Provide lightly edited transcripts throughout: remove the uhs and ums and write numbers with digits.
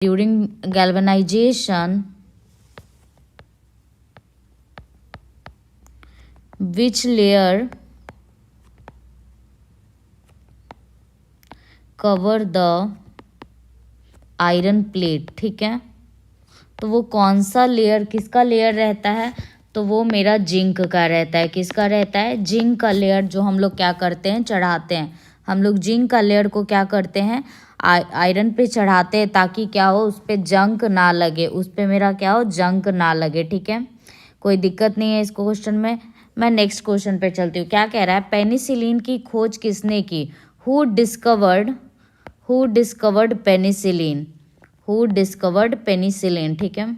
During galvanization, which layer cover the iron plate? ठीक है, तो वो कौन सा लेयर, किसका लेयर रहता है? तो वो मेरा जिंक का रहता है। किसका रहता है? जिंक का लेयर, जो हम लोग क्या करते हैं, चढ़ाते हैं। हम लोग जिंक का लेयर को क्या करते हैं, आयरन पे चढ़ाते हैं, ताकि क्या हो, उस पर जंग ना लगे, उस पर मेरा क्या हो, जंग ना लगे। ठीक है, कोई दिक्कत नहीं है इस क्वेश्चन में। मैं नेक्स्ट क्वेश्चन पे चलती हूँ। क्या कह रहा है? पेनिसिलिन की खोज किसने की? Who discovered penicillin? Who discovered penicillin? ठीक है,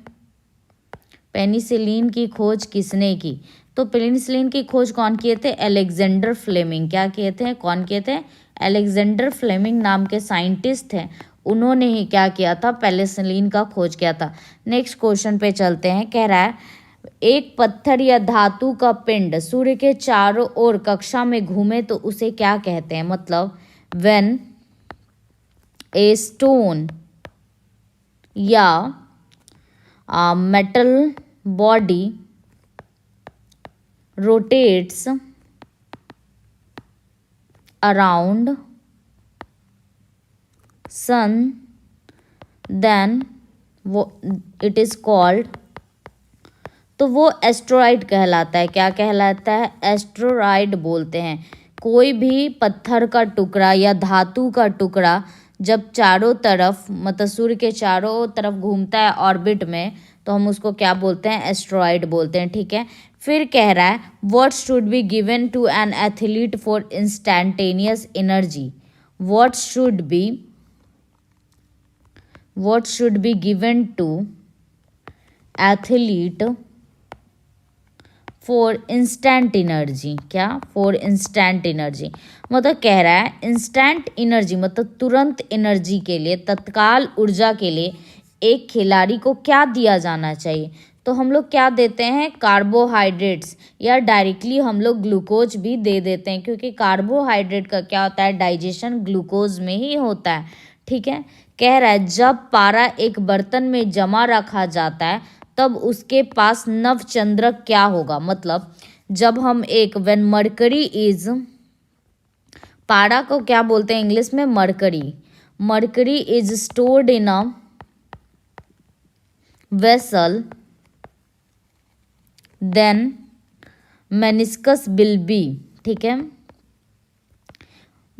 पेनिसिलिन की खोज किसने की? तो पेनिसिलिन की खोज कौन किए थे? Alexander Fleming. क्या किए थे? कौन किए थे? अलेक्जेंडर फ्लेमिंग नाम के साइंटिस्ट थे, उन्होंने ही क्या किया था, पेनिसिलिन का खोज किया था। नेक्स्ट क्वेश्चन पे चलते हैं। कह रहा है एक पत्थर या धातु का पिंड सूर्य के चारों ओर कक्षा में घूमे तो उसे क्या कहते हैं? मतलब व्हेन ए स्टोन या metal body rotates around sun, then it is called, तो वो एस्ट्रॉइड कहलाता है। क्या कहलाता है? एस्ट्रॉइड बोलते हैं। कोई भी पत्थर का टुकड़ा या धातु का टुकड़ा जब चारों तरफ, मतलब सूर्य के चारों तरफ घूमता है ऑर्बिट में, तो हम उसको क्या बोलते हैं? एस्ट्रॉइड बोलते हैं। ठीक है, फिर कह रहा है what should be given to an athlete for instantaneous energy? What should be given to athlete for instant energy? क्या? फॉर इंस्टेंट एनर्जी मतलब कह रहा है इंस्टेंट एनर्जी मतलब तुरंत एनर्जी के लिए, तत्काल ऊर्जा के लिए एक खिलाड़ी को क्या दिया जाना चाहिए? तो हम लोग क्या देते हैं? कार्बोहाइड्रेट्स, या डायरेक्टली हम लोग ग्लूकोज भी दे देते हैं, क्योंकि कार्बोहाइड्रेट का क्या होता है, डाइजेशन ग्लूकोज में ही होता है। ठीक है, कह रहा है जब पारा एक बर्तन में जमा रखा जाता है तब उसके पास नवचंद्रक क्या होगा? मतलब जब हम एक व्हेन मरकरी इज, पारा को क्या बोलते हैं इंग्लिश में? Mercury is stored in a vessel, then meniscus will be. ठीक है,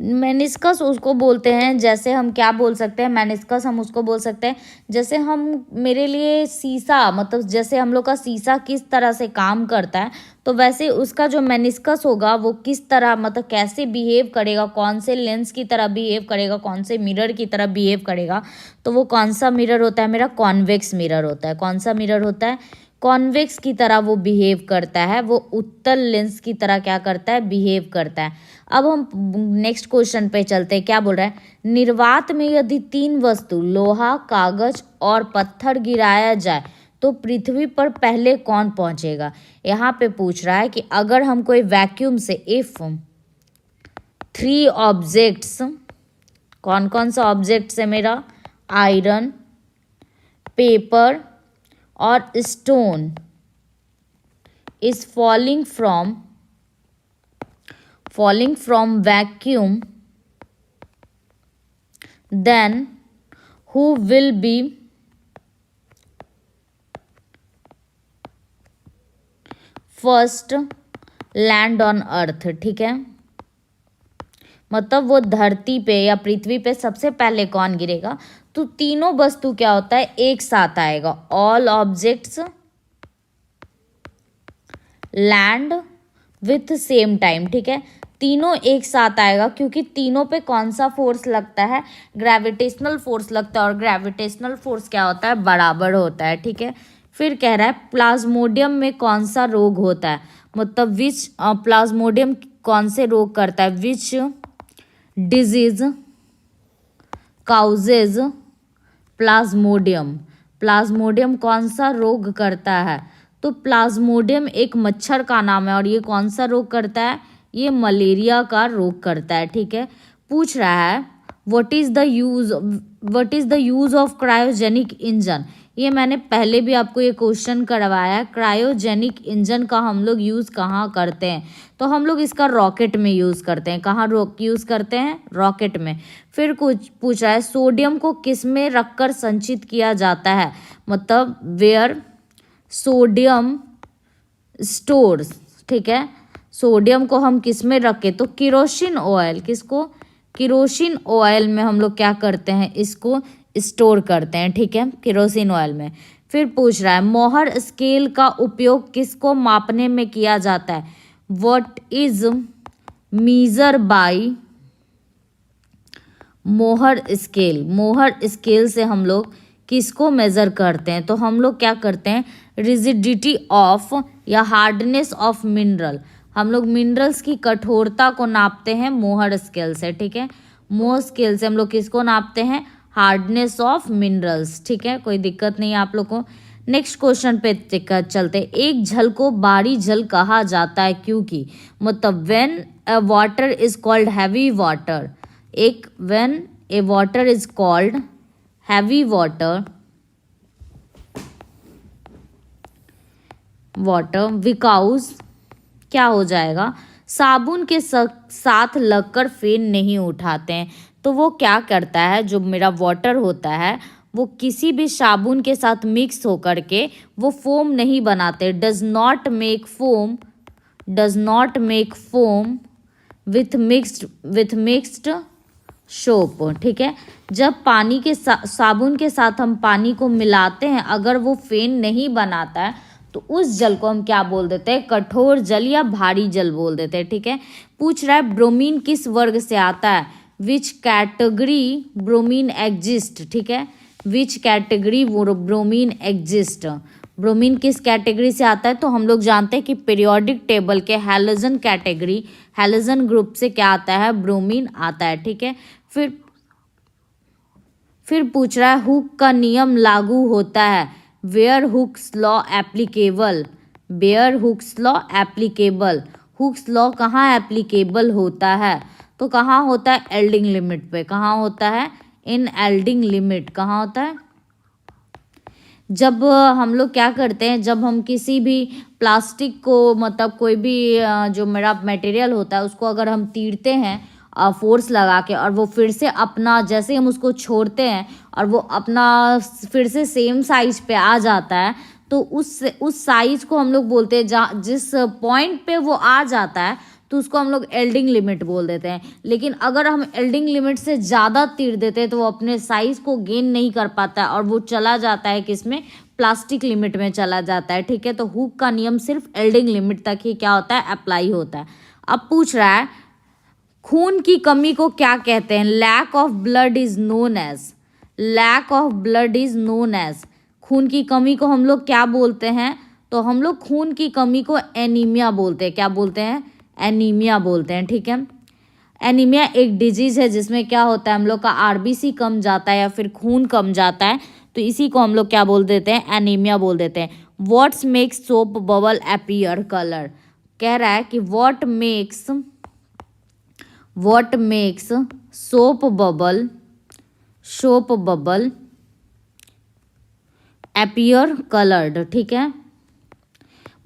मेनिस्कस उसको बोलते हैं, जैसे हम क्या बोल सकते हैं, मेनिस्कस हम उसको बोल सकते हैं जैसे हम, मेरे लिए शीशा, मतलब जैसे हम लोग का शीशा किस तरह से काम करता है, तो वैसे उसका जो मेनिस्कस होगा वो किस तरह, मतलब कैसे बिहेव करेगा, कौन से लेंस की तरह बिहेव करेगा, कौन से मिरर की तरह बिहेव करेगा, तो वो कौन सा मिरर होता है? मेरा कॉन्वेक्स मिरर होता है। कौन सा मिरर होता है? कॉन्वेक्स की तरह वो बिहेव करता है, वो उत्तल लेंस की तरह क्या करता है? बिहेव करता है। अब हम नेक्स्ट क्वेश्चन पे चलते हैं। क्या बोल रहा है? निर्वात में यदि 3 वस्तु लोहा, कागज और पत्थर गिराया जाए तो पृथ्वी पर पहले कौन पहुंचेगा? यहाँ पे पूछ रहा है कि अगर हम कोई वैक्यूम से, इफ 3 ऑब्जेक्ट्स, कौन कौन सा ऑब्जेक्ट्स है मेरा? आयरन, पेपर और stone is falling from vacuum, then who will be first land on earth? ठीक है, मतलब वो धरती पे या पृथ्वी पे सबसे पहले कौन गिरेगा? तो तीनों वस्तु क्या होता है? एक साथ आएगा। All objects land with same time. ठीक है, तीनों एक साथ आएगा, क्योंकि तीनों पे कौन सा फोर्स लगता है? ग्रेविटेशनल फोर्स लगता है, और ग्रेविटेशनल फोर्स क्या होता है? बराबर होता है। ठीक है, फिर कह रहा है प्लाज्मोडियम में कौन सा रोग होता है? मतलब विच, प्लाज्मोडियम कौन से रोग करता है? Which disease causes Plasmodium? Plasmodium कौन सा रोग करता है? तो प्लाज्मोडियम एक मच्छर का नाम है, और ये कौन सा रोग करता है? ये मलेरिया का रोग करता है। ठीक है, पूछ रहा है what is the use of cryogenic engine. ये मैंने पहले भी आपको ये क्वेश्चन करवाया है। क्रायोजेनिक इंजन का हम लोग यूज़ कहाँ करते हैं, तो हम लोग इसका रॉकेट में यूज़ करते हैं। कहाँ यूज़ करते हैं, रॉकेट में। फिर कुछ पूछ रहा है सोडियम को किस में रखकर संचित किया जाता है, मतलब वेयर सोडियम स्टोर्स, ठीक है। सोडियम को हम किस में रखे, तो केरोसिन ऑयल, किसको, केरोसिन ऑयल में हम लोग क्या करते हैं, इसको स्टोर करते हैं, ठीक है, केरोसिन ऑयल में। फिर पूछ रहा है मोहर स्केल का उपयोग किसको मापने में किया जाता है, व्हाट इज मीजर बाय मोहर स्केल। मोहर स्केल से हम लोग किसको मेज़र करते हैं, तो हम लोग क्या करते हैं, रिजिडिटी ऑफ या हार्डनेस ऑफ मिनरल। हम लोग मिनरल्स की कठोरता को नापते हैं मोहर स्केल से, ठीक है। मोहर स्केल से हम लोग किसको नापते हैं, हार्डनेस ऑफ मिनरल्स, ठीक है, कोई दिक्कत नहीं है आप लोग को। नेक्स्ट क्वेश्चन पे चलते। एक जल को बारी जल कहा जाता है क्योंकि, मतलब when a water is called heavy water, when A water is called heavy water because क्या हो जाएगा, साबुन के साथ लगकर फेन नहीं उठाते हैं। तो वो क्या करता है, जो मेरा वाटर होता है वो किसी भी साबुन के साथ मिक्स होकर के वो फोम नहीं बनाते, does not make foam with mixed soap, ठीक है। जब पानी के साबुन के साथ हम पानी को मिलाते हैं, अगर वो फेन नहीं बनाता है तो उस जल को हम क्या बोल देते हैं, कठोर जल या भारी जल बोल देते हैं, ठीक है। पूछ रहा है ब्रोमीन किस वर्ग से आता है, विच कैटेगरी ब्रोमीन एग्जिस्ट, ठीक है। Which category bromine exist, bromine किस कैटेगरी से आता है, तो हम लोग जानते हैं कि पीरियोडिक टेबल के हैलोजन कैटेगरी, हैलोजन ग्रुप से क्या आता है, ब्रोमीन आता है, ठीक है। फिर पूछ रहा है हुक का नियम लागू होता है, where Hooke's law applicable, where Hooke's law applicable. Hooke's law कहाँ एप्लीकेबल होता है, तो कहाँ होता है, एल्डिंग लिमिट पे। कहाँ होता है, इन एल्डिंग लिमिट। कहाँ होता है, जब हम लोग क्या करते हैं, जब हम किसी भी प्लास्टिक को, मतलब कोई भी जो मेरा मटेरियल होता है उसको अगर हम तीरते हैं फोर्स लगा के, और वो फिर से अपना, जैसे हम उसको छोड़ते हैं और वो अपना फिर से सेम साइज पे आ जाता है, तो उस साइज को हम लोग बोलते हैं, जहाँ जिस पॉइंट पे वो आ जाता है तो उसको हम लोग एल्डिंग लिमिट बोल देते हैं। लेकिन अगर हम एल्डिंग लिमिट से ज़्यादा तीर देते हैं तो वो अपने साइज को गेन नहीं कर पाता है और वो चला जाता है किसमें, प्लास्टिक लिमिट में चला जाता है, ठीक है। तो हुक का नियम सिर्फ एल्डिंग लिमिट तक ही क्या होता है, अप्लाई होता है। अब पूछ रहा है खून की कमी को क्या कहते हैं, lack of blood is known as, lack of blood is known as. खून की कमी को हम लोग क्या बोलते हैं, तो हम लोग खून की कमी को एनीमिया बोलते हैं। क्या बोलते हैं, एनीमिया बोलते हैं, ठीक है। एनीमिया एक डिजीज है जिसमें क्या होता है, हम लोग का आरबीसी कम जाता है या फिर खून कम जाता है, तो इसी को हम लोग क्या बोल देते हैं, एनीमिया बोल देते हैं। What's makes soap bubble appear colour, कह रहा है कि what makes soap bubble appear coloured, ठीक है।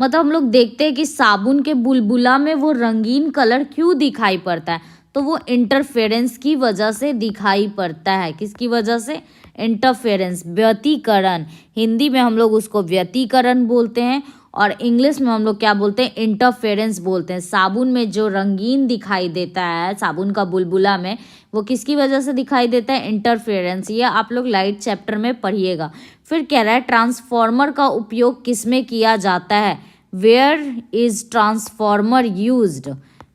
मतलब हम लोग देखते हैं कि साबुन के बुलबुला में वो रंगीन कलर क्यों दिखाई पड़ता है, तो वो इंटरफेरेंस की वजह से दिखाई पड़ता है। किसकी वजह से, इंटरफेरेंस, व्यतिकरण। हिंदी में हम लोग उसको व्यतिकरण बोलते हैं और इंग्लिश में हम लोग क्या बोलते हैं, इंटरफेरेंस बोलते हैं। साबुन में जो रंगीन दिखाई देता है साबुन का बुलबुला में, वो किसकी वजह से दिखाई देता है, इंटरफेरेंस। ये आप लोग लाइट चैप्टर में पढ़िएगा। फिर कह रहा है ट्रांसफार्मर का उपयोग किसमें किया जाता है, where is transformer used,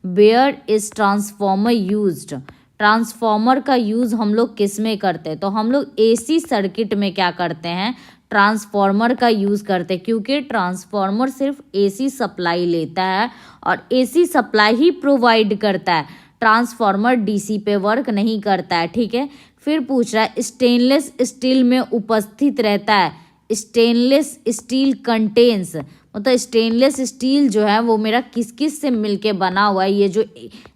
where is transformer used. Transformer का यूज़ हम लोग किस में करते हैं, तो हम लोग एसी सर्किट में क्या करते हैं, ट्रांसफार्मर का यूज़ करते हैं, क्योंकि ट्रांसफार्मर सिर्फ एसी सप्लाई लेता है और एसी सप्लाई ही प्रोवाइड करता है। ट्रांसफार्मर डीसी पे वर्क नहीं करता है, ठीक है। फिर पूछ रहा है स्टेनलेस स्टील में उपस्थित रहता है, स्टेनलेस स्टील कंटेन्स, मतलब स्टेनलेस स्टील जो है वो मेरा किस किस से मिलके बना हुआ है। ये जो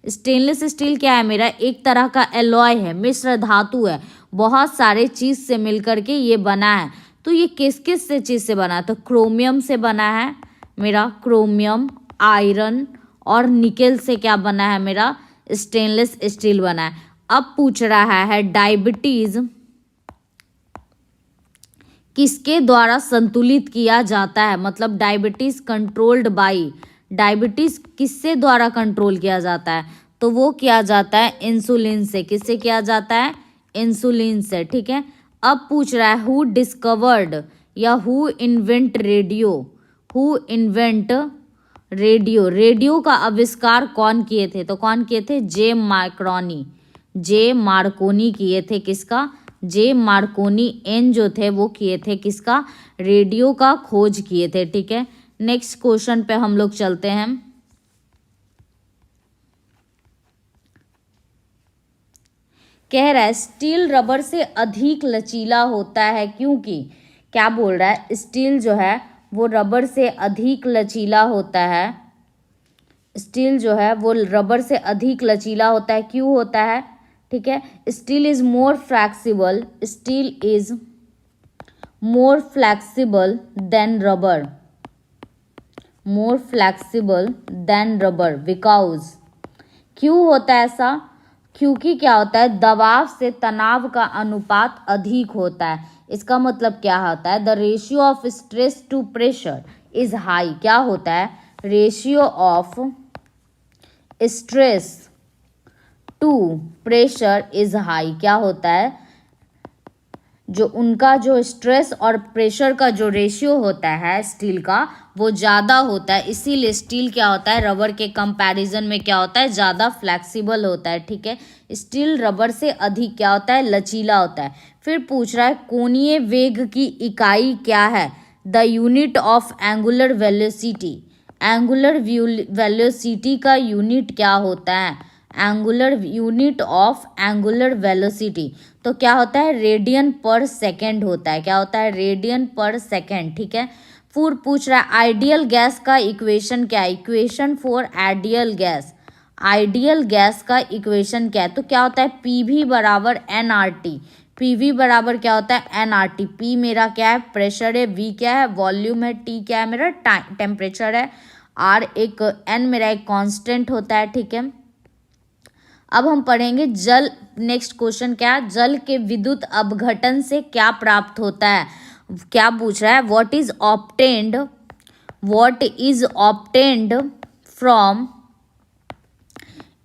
स्टेनलेस स्टील क्या है, मेरा एक तरह का एलॉय है, मिश्र धातु है, बहुत सारे चीज़ से मिलकर के ये बना है। तो ये किस किस से चीज़ से बना है, तो क्रोमियम से बना है मेरा, क्रोमियम, आयरन और निकेल से क्या बना है मेरा, स्टेनलेस स्टील बना है। अब पूछ रहा है डायबिटीज़ किसके द्वारा संतुलित किया जाता है, मतलब डायबिटीज़ कंट्रोल्ड बाई, डायबिटीज़ किससे द्वारा कंट्रोल किया जाता है, तो वो किया जाता है इंसुलिन से। किससे किया जाता है, इंसुलिन से, ठीक है। अब पूछ रहा है हु डिस्कवर्ड या who invent radio, who invent radio, radio का आविष्कार कौन किए थे, तो कौन किए थे, जे मार्कोनी किए थे। किसका, जे मार्कोनी एन जो थे वो किए थे किसका, रेडियो का खोज किए थे, ठीक है। नेक्स्ट क्वेश्चन पे हम लोग चलते हैं। कह रहा है स्टील रबर से अधिक लचीला होता है क्योंकि, क्या बोल रहा है, स्टील जो है वो रबर से अधिक लचीला होता है, स्टील जो है वो रबर से अधिक लचीला होता है, क्यों होता है, ठीक है। Steel is more flexible, steel is more flexible than rubber, more flexible than rubber because, क्यों होता है ऐसा, क्योंकि क्या होता है, दबाव से तनाव का अनुपात अधिक होता है। इसका मतलब क्या होता है, the ratio of stress to pressure is high, क्या होता है, ratio of stress to pressure is high, क्या होता है, जो उनका जो स्ट्रेस और प्रेशर का जो रेशियो होता है स्टील का वो ज़्यादा होता है, इसीलिए स्टील क्या होता है, रबर के कंपैरिजन में क्या होता है, ज़्यादा फ्लैक्सिबल होता है, ठीक है। स्टील रबर से अधिक क्या होता है, लचीला होता है। फिर पूछ रहा है कोणीय वेग की इकाई क्या है, the unit of angular velocity, angular velocity का यूनिट क्या होता है, angular unit of angular velocity, तो क्या होता है, रेडियन पर सेकेंड होता है, क्या होता है, रेडियन पर सेकेंड, ठीक है। फिर पूछ रहा है आइडियल गैस का इक्वेशन क्या है, equation for ideal gas, ideal gas का इक्वेशन क्या है, तो क्या होता है, पी वी बराबर N R T, P V बराबर क्या होता है, एन आर टी, पी मेरा क्या है, प्रेशर है, वी क्या है, वॉल्यूम है, टी क्या है मेरा, टेम्परेचर है, आर एक, एन मेरा एक कांस्टेंट होता है, ठीक है। अब हम पढ़ेंगे जल, नेक्स्ट क्वेश्चन क्या, जल के विद्युत अपघटन से क्या प्राप्त होता है, क्या पूछ रहा है, what is obtained from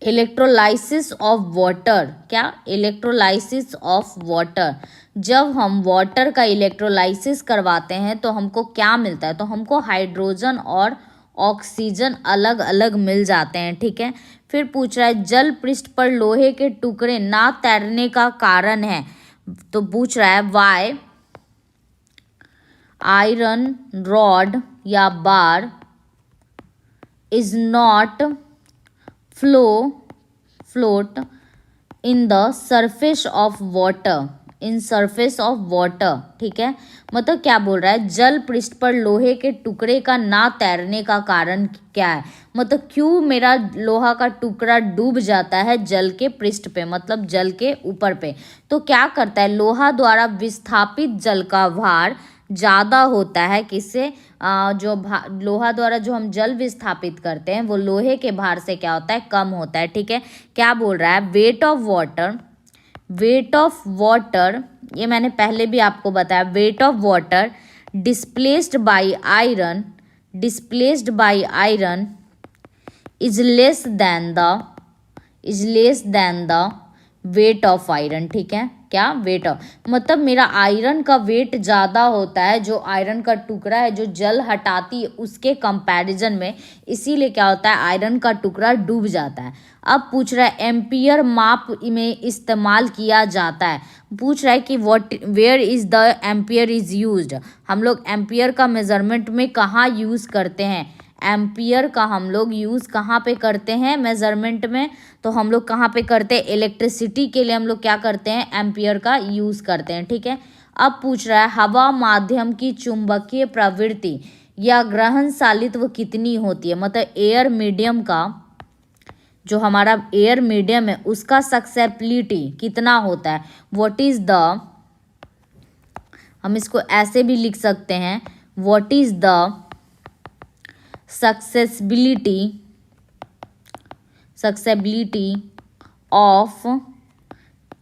electrolysis of water, क्या, इलेक्ट्रोलाइसिस ऑफ वाटर, जब हम वाटर का इलेक्ट्रोलाइसिस करवाते हैं तो हमको क्या मिलता है, तो हमको हाइड्रोजन और ऑक्सीजन अलग अलग मिल जाते हैं, ठीक है। फिर पूछ रहा है जल पृष्ठ पर लोहे के टुकड़े ना तैरने का कारण है, तो पूछ रहा है वाई आयरन रॉड या bar is not float in the surface of water, in surface of water, ठीक है। मतलब क्या बोल रहा है, जल पृष्ठ पर लोहे के टुकड़े का ना तैरने का कारण क्या है, मतलब क्यों मेरा लोहा का टुकड़ा डूब जाता है जल के पृष्ठ पे, मतलब जल के ऊपर पे, तो क्या करता है, लोहा द्वारा विस्थापित जल का भार ज़्यादा होता है, किससे, जो लोहा द्वारा जो हम जल विस्थापित करते हैं वो लोहे के भार से क्या होता है, कम होता है, ठीक है। क्या बोल रहा है, वेट ऑफ वाटर, ये मैंने पहले भी आपको बताया, weight of water displaced by iron is less than the weight of iron, ठीक है, क्या, वेट ऑफ, मतलब मेरा आयरन का वेट ज़्यादा होता है, जो आयरन का टुकड़ा है जो जल हटाती है उसके कंपैरिजन में, इसीलिए क्या होता है, आयरन का टुकड़ा डूब जाता है। अब पूछ रहा है एम्पियर माप में इस्तेमाल किया जाता है, पूछ रहा है कि where is the ampere is used, हम लोग एम्पियर का मेजरमेंट में कहाँ यूज़ करते हैं, एम्पियर का हम लोग यूज़ कहाँ पे करते हैं मेज़रमेंट में, तो हम लोग कहाँ पे करते हैं, इलेक्ट्रिसिटी के लिए हम लोग क्या करते हैं, एम्पियर का यूज़ करते हैं, ठीक है। अब पूछ रहा है हवा माध्यम की चुंबकीय प्रवृत्ति या ग्रहणशालित्व कितनी होती है, मतलब एयर मीडियम का, जो हमारा एयर मीडियम है उसका सक्सेसिबिलिटी कितना होता है। व्हाट इज द, हम इसको ऐसे भी लिख सकते हैं, what is the susceptibility of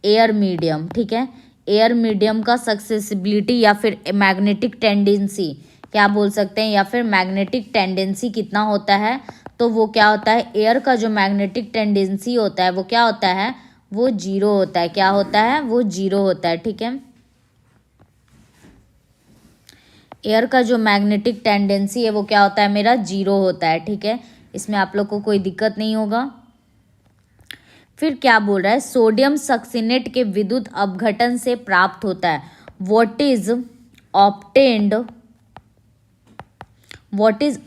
air medium. ठीक है, एयर मीडियम का सक्सेसिबिलिटी या फिर मैग्नेटिक टेंडेंसी क्या बोल सकते हैं, या फिर मैग्नेटिक टेंडेंसी कितना होता है। तो वो क्या होता है, एयर का जो मैग्नेटिक टेंडेंसी होता है वो क्या होता है, वो 0 होता है। क्या होता है, वो 0 होता है। ठीक है, एयर का जो मैग्नेटिक टेंडेंसी है वो क्या होता है, मेरा 0 होता है। ठीक है, इसमें आप लोग को कोई दिक्कत नहीं होगा। फिर क्या बोल रहा है, सोडियम सक्सीनेट के विद्युत अपघटन से प्राप्त होता है। What is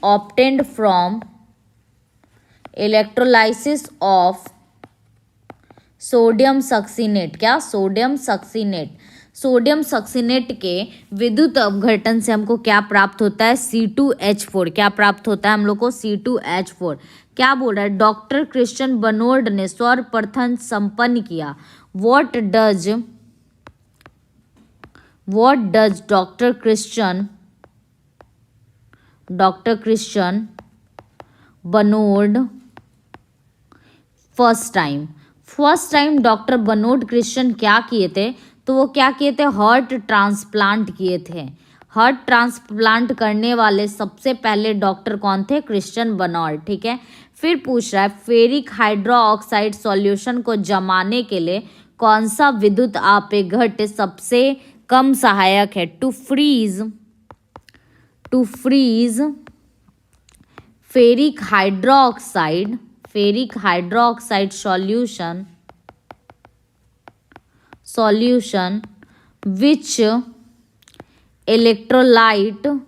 obtained from electrolysis of sodium succinate. क्या, सोडियम सक्सीनेट के विद्युत अपघटन से हमको क्या प्राप्त होता है, C2H4। क्या प्राप्त होता है हम लोग को, C2H4। क्या बोल रहा है, डॉक्टर क्रिश्चियन बर्नौल्ड ने सर्वप्रथम संपन्न किया। What does doctor Christian Barnard first time doctor Barnard Christian क्या किए थे, तो वो क्या किए थे, हार्ट ट्रांसप्लांट किए थे। हार्ट ट्रांसप्लांट करने वाले सबसे पहले डॉक्टर कौन थे, क्रिश्चियन बर्नौल्ड। ठीक है, फिर पूछ रहा है फेरिक हाइड्रोक्साइड सॉल्यूशन को जमाने के लिए कौन सा विद्युत आपेघट सबसे कम सहायक है। To freeze ferric hydroxide solution which electrolyte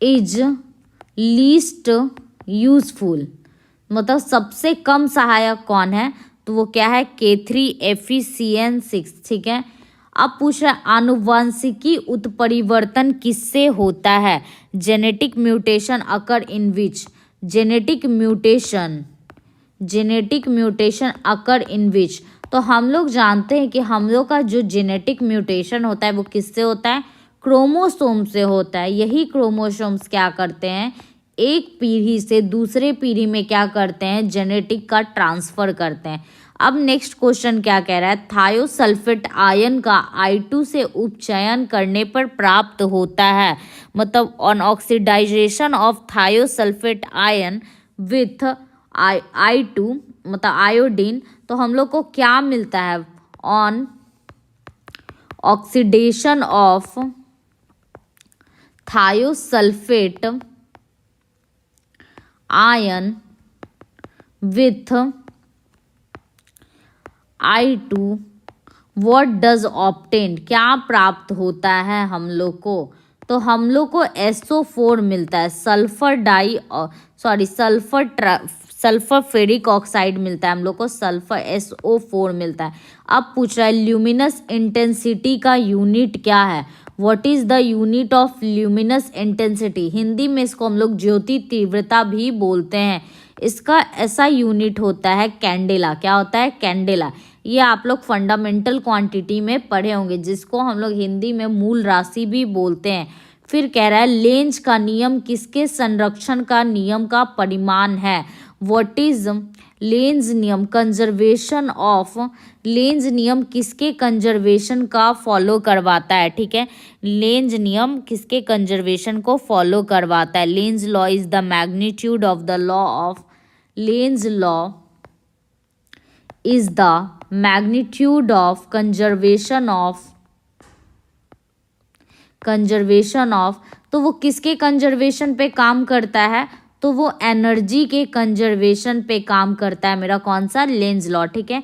is least useful, मतलब सबसे कम सहायक कौन है, तो वो क्या है, K3FeCN6। ठीक है, अब पूछ रहा है आनुवंशिकी उत्परिवर्तन किससे होता है। जेनेटिक म्यूटेशन अकर इन विच, जेनेटिक म्यूटेशन अकर इन विच। तो हम लोग जानते हैं कि हम लोग का जो जेनेटिक म्यूटेशन होता है वो किससे होता है, क्रोमोसोम से होता है। यही क्रोमोसोम्स क्या करते हैं, एक पीढ़ी से दूसरे पीढ़ी में क्या करते हैं, जेनेटिक का ट्रांसफर करते हैं। अब नेक्स्ट क्वेश्चन क्या कह रहा है, थायोसल्फेट आयन का I2 से उपचयन करने पर प्राप्त होता है, मतलब on oxidisation of thiosulphate ion with I2 मतलब आयोडीन, तो हम लोग को क्या मिलता है, on oxidation of thiosulphate ion with I2 what does obtain, क्या प्राप्त होता है हम लोग को, तो हम लोग को SO4 मिलता है, सल्फर फेरिक ऑक्साइड मिलता है हम लोग को, सल्फर SO4 मिलता है। अब पूछ रहा है ल्यूमिनस इंटेंसिटी का यूनिट क्या है। What is the unit of luminous intensity, Hindi में इसको हम लोग ज्योति तीव्रता भी बोलते हैं। इसका ऐसा यूनिट होता है कैंडेला। क्या होता है, कैंडेला। ये आप लोग फंडामेंटल क्वांटिटी में पढ़े होंगे, जिसको हम लोग हिंदी में मूल राशि भी बोलते हैं। फिर कह रहा है लेंज का नियम किसके संरक्षण का नियम का परिमाण है। व्हाट इज लेंज नियम, कंजर्वेशन ऑफ, लेंज नियम किसके कंजर्वेशन का फॉलो करवाता है। ठीक है, लेंज नियम किसके कंजर्वेशन को फॉलो करवाता है। Lenz law is the magnitude of the law of, Lenz law is the magnitude of conservation of, तो वो किसके कंजर्वेशन पे काम करता है, तो वो एनर्जी के कंजर्वेशन पे काम करता है मेरा कौन सा, लेंज लॉ। ठीक है,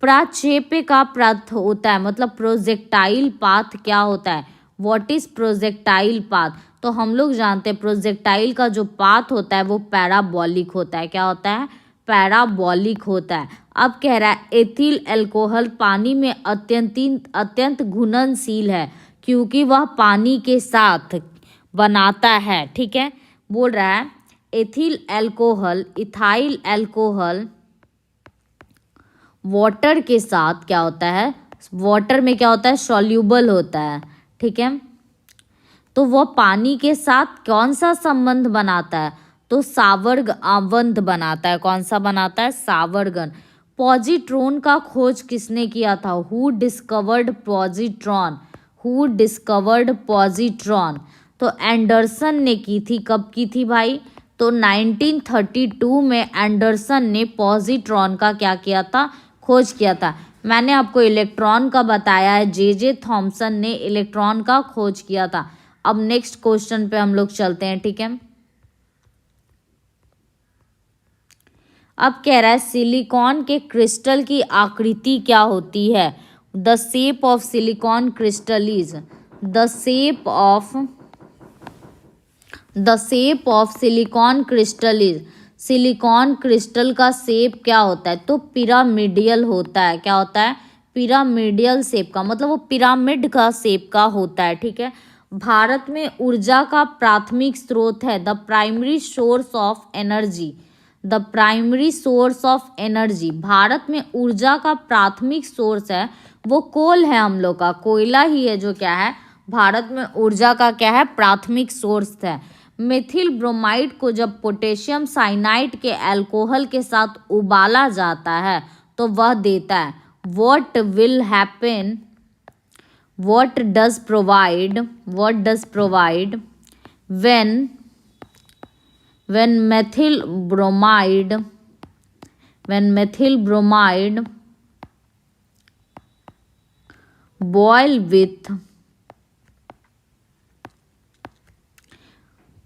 प्राक्षेप्य का पथ होता है, मतलब प्रोजेक्टाइल पाथ क्या होता है, व्हाट इज प्रोजेक्टाइल पाथ, तो हम लोग जानते हैं प्रोजेक्टाइल का जो पाथ होता है वो पैराबोलिक होता है। क्या होता है, पैराबोलिक होता है। अब कह रहा है एथिल अल्कोहल पानी में अत्यंत घुलनशील है, क्योंकि वह पानी के साथ बनाता है, ठीक है। बोल रहा है ethyl alcohol, ethyl alcohol water के साथ क्या होता है, वाटर में क्या होता है, सॉल्यूबल होता है, ठीक है। तो वह पानी के साथ कौन सा संबंध बनाता है, तो सावर्ग आबंध बनाता है। कौन सा बनाता है, सावर्गन। पॉजिट्रॉन का खोज किसने किया था, who discovered positron, who discovered positron, तो एंडरसन ने की थी। कब की थी भाई, तो 1932 में एंडरसन ने पॉजिट्रॉन का क्या किया था, खोज किया था। मैंने आपको इलेक्ट्रॉन का बताया है, जे थॉमसन ने इलेक्ट्रॉन का खोज किया था। अब नेक्स्ट क्वेश्चन पे हम लोग चलते हैं, ठीक है। अब कह रहा है सिलिकॉन के क्रिस्टल की आकृति क्या होती है, the shape of silicon crystal is, the shape of silicon crystal is, silicon crystal का शेप क्या होता है, तो पिरामिडियल होता है। क्या होता है, पिरामिडियल शेप का, मतलब वो पिरामिड का शेप का होता है, ठीक है। भारत में ऊर्जा का प्राथमिक स्रोत है, the primary source of energy, the primary source of energy. Bharat में ऊर्जा का प्राथमिक सोर्स है वो कोल है, हम लोग का कोयला ही है जो क्या है, भारत में ऊर्जा का क्या है, प्राथमिक सोर्स है। मेथिल ब्रोमाइड को जब पोटेशियम साइनाइड के अल्कोहल के साथ उबाला जाता है तो वह देता है, what will happen, what does provide when methyl bromide boil with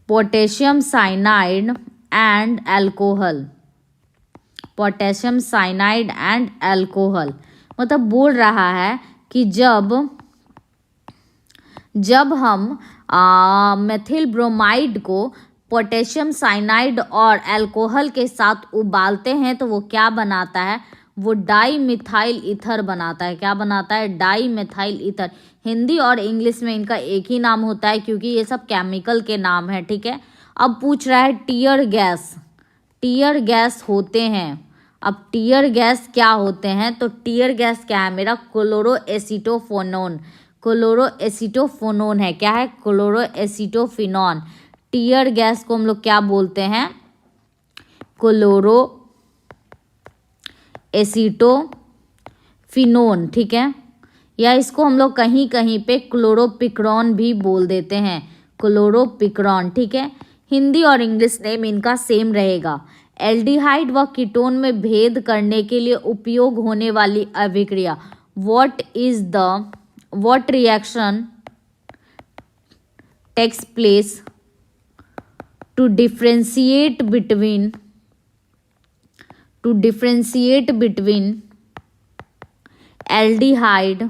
potassium cyanide and alcohol, मतलब बोल रहा है कि जब हम मेथिल ब्रोमाइड को पोटेशियम साइनाइड और अल्कोहल के साथ उबालते हैं तो वो क्या बनाता है, वो डाई मिथाइल ईथर बनाता है। क्या बनाता है, डाई मिथाइल ईथर। हिंदी और इंग्लिश में इनका एक ही नाम होता है क्योंकि ये सब केमिकल के नाम है, ठीक है। अब पूछ रहा है टीयर गैस होते हैं। अब टीयर गैस क्या होते हैं, तो टीयर गैस क्या है मेरा, क्लोरोएसिटोफोनोन है। क्या है, क्लोरोएसिटोफिनॉन। टीयर गैस को हम लोग क्या बोलते हैं, क्लोरोएसिटोफिनोन, ठीक है। या इसको हम लोग कहीं कहीं पे क्लोरोपिक्रॉन भी बोल देते हैं, क्लोरोपिक्रॉन, ठीक है। हिंदी और इंग्लिश नेम इनका सेम रहेगा। एल्डिहाइड व कीटोन में भेद करने के लिए उपयोग होने वाली अभिक्रिया, what reaction takes place to differentiate between aldehyde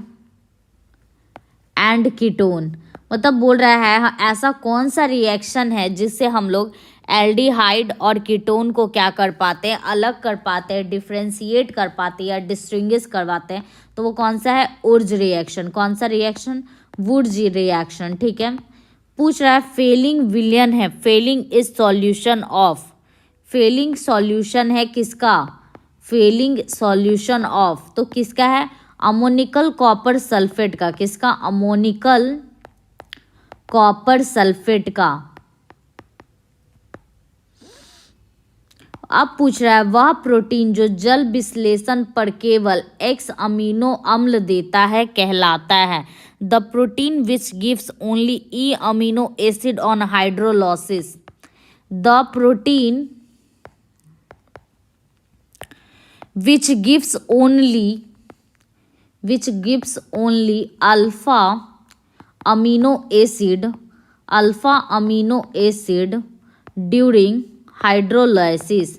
and ketone. मतलब बोल रहा है ऐसा कौन सा रिएक्शन है जिससे हम लोग एल्डिहाइड और कीटोन को क्या कर पाते हैं, अलग कर पाते हैं, डिफ्रेंशिएट कर पाते हैं या डिस्टिंग्विश करवाते हैं, तो वो कौन सा है, वुर्ज रिएक्शन। कौन सा रिएक्शन, वुर्ज रिएक्शन, ठीक है। पूछ रहा है फेलिंग विलियन है, Fehling is solution of, Fehling solution है किसका, फेलिंग सॉल्यूशन ऑफ, तो किसका है, अमोनिकल कॉपर सल्फेट का। किसका, अमोनिकल कॉपर सल्फेट का। अब पूछ रहा है वह प्रोटीन जो जल विश्लेषण पर केवल X अमीनो अम्ल देता है कहलाता है, the protein which gives only E amino acid on hydrolysis, the protein which gives only alpha amino acid during hydrolysis.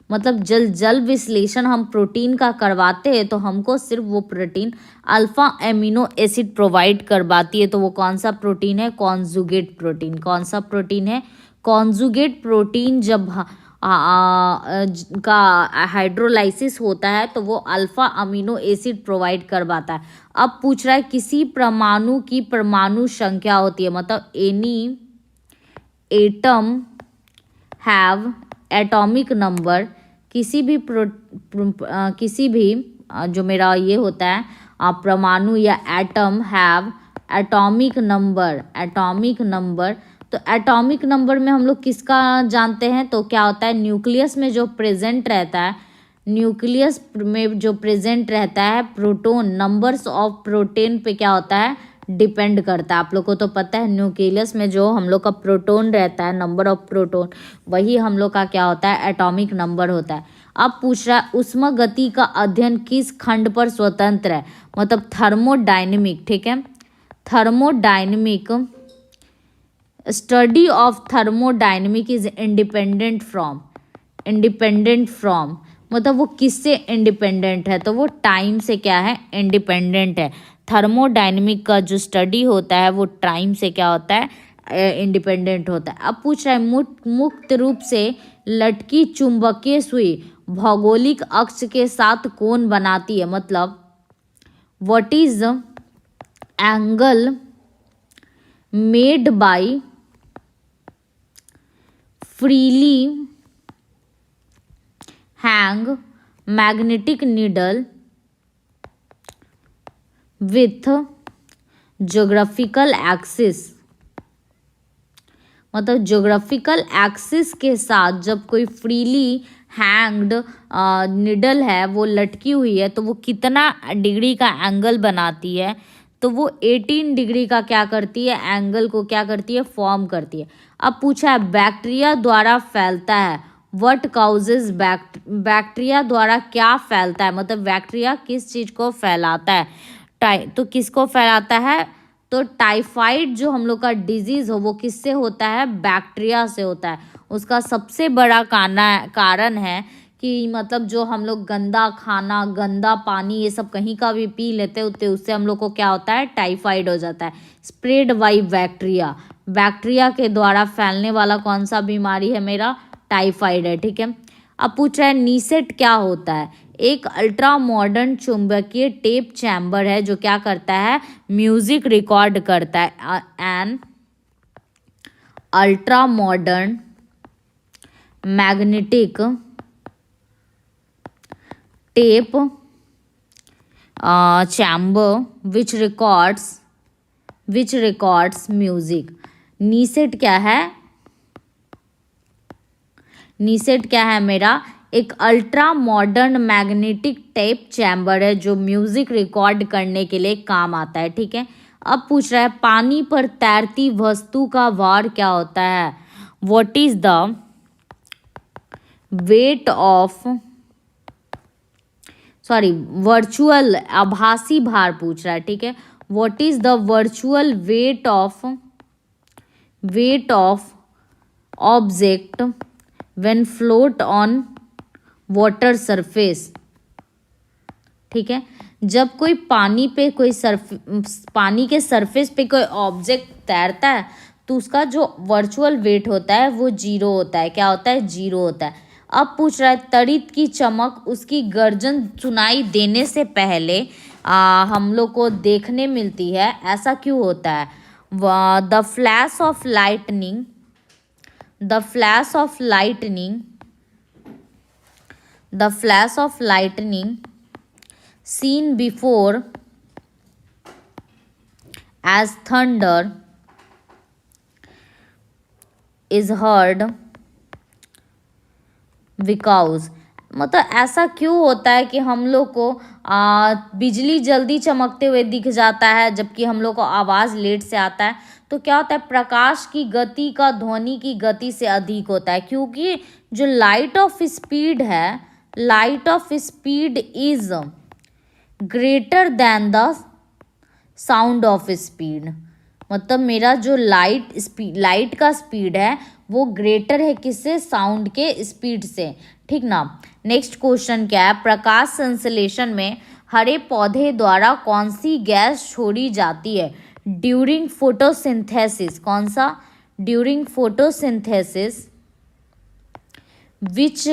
मतलब जल विश्लेषण हम प्रोटीन का करवाते हैं तो हमको सिर्फ वो protein alpha amino acid provide करवाती है, तो वो कौन सा प्रोटीन है, कॉन्जुगेट प्रोटीन। कौन सा प्रोटीन है, कॉन्जुगेट प्रोटीन। जब का हाइड्रोलाइसिस होता है तो वो अल्फा अमीनो एसिड प्रोवाइड करवाता है। अब पूछ रहा है किसी परमाणु की परमाणु संख्या होती है, मतलब any atom have atomic number, किसी भी जो मेरा ये होता है परमाणु या एटम हैव एटॉमिक नंबर। तो एटॉमिक नंबर में हम लोग किसका जानते हैं, तो क्या होता है न्यूक्लियस में जो प्रेजेंट रहता है, न्यूक्लियस में जो प्रेजेंट रहता है प्रोटॉन, नंबर्स ऑफ प्रोटीन पे क्या होता है डिपेंड करता है। आप लोग को तो पता है न्यूक्लियस में जो हम लोग का प्रोटॉन रहता है, नंबर ऑफ प्रोटॉन, वही हम लोग का क्या होता है एटॉमिक नंबर होता है। अब पूछ रहा है उष्मा गति का अध्ययन किस खंड पर स्वतंत्र है, मतलब थर्मोडायनेमिक। ठीक है, thermodynamic, study of thermodynamic is independent from, मतलब वो किससे इंडिपेंडेंट है, तो वो टाइम से क्या है इंडिपेंडेंट है। थर्मोडायनेमिक का जो स्टडी होता है वो टाइम से क्या होता है इंडिपेंडेंट होता है। अब पूछ रहा है मुक्त रूप से लटकी चुंबकीय सुई भौगोलिक अक्ष के साथ कोण बनाती है, मतलब what is angle made by freely hang magnetic needle with geographical axis, मतलब ज्योग्राफिकल एक्सिस के साथ जब कोई फ्रीली हैंग्ड निडल है वो लटकी हुई है तो वो कितना डिग्री का एंगल बनाती है, तो वो 18 डिग्री का क्या करती है एंगल को क्या करती है फॉर्म करती है। अब पूछा है बैक्टीरिया द्वारा फैलता है, व्हाट काउजेज बैक्टीरिया द्वारा क्या फैलता है, मतलब बैक्टीरिया किस चीज़ को फैलाता है, तो किसको फैलाता है, तो टाइफाइड जो हम लोग का डिजीज़ हो वो किससे होता है बैक्टीरिया से होता है। उसका सबसे बड़ा कारण है कि मतलब जो हम लोग गंदा खाना गंदा पानी ये सब कहीं का भी पी लेते होते उससे हम लोग को क्या होता है टाइफाइड हो जाता है। स्प्रेड बाई बैक्टीरिया, बैक्टीरिया के द्वारा फैलने वाला कौन सा बीमारी है मेरा टाइफाइड है। ठीक है, अब पूछ रहा है नीसेट क्या होता है, एक अल्ट्रा मॉडर्न चुंबकीय टेप चैम्बर है जो क्या करता है म्यूजिक रिकॉर्ड करता है। An ultra modern magnetic tape chamber which records music. नीसेट क्या है, नीसेट क्या है मेरा एक ultra modern magnetic tape chamber है जो म्यूजिक रिकॉर्ड करने के लिए काम आता है। ठीक है, अब पूछ रहा है पानी पर तैरती वस्तु का भार क्या होता है, what is the weight of virtual आभासी भार पूछ रहा है। ठीक है, what is the virtual weight of object when float on water surface. ठीक है, जब कोई पानी के सरफेस पे कोई ऑब्जेक्ट तैरता है तो उसका जो वर्चुअल वेट होता है वो 0 होता है। क्या होता है 0 होता है। अब पूछ रहा है तड़ित की चमक उसकी गर्जन सुनाई देने से पहले हम लोग को देखने मिलती है, ऐसा क्यों होता है। The flash of lightning seen before as thunder is heard because, मतलब ऐसा क्यों होता है कि हम लोग को बिजली जल्दी चमकते हुए दिख जाता है जबकि हम लोग को आवाज़ लेट से आता है। तो क्या होता है प्रकाश की गति का ध्वनि की गति से अधिक होता है, क्योंकि जो light of speed is greater than the sound of speed, मतलब मेरा जो लाइट का स्पीड है वो ग्रेटर है किससे साउंड के स्पीड से। ठीक ना। नेक्स्ट क्वेश्चन क्या है, प्रकाश संश्लेषण में हरे पौधे द्वारा कौन सी गैस छोड़ी जाती है ड्यूरिंग फोटोसिंथेसिस। कौन सा during photosynthesis which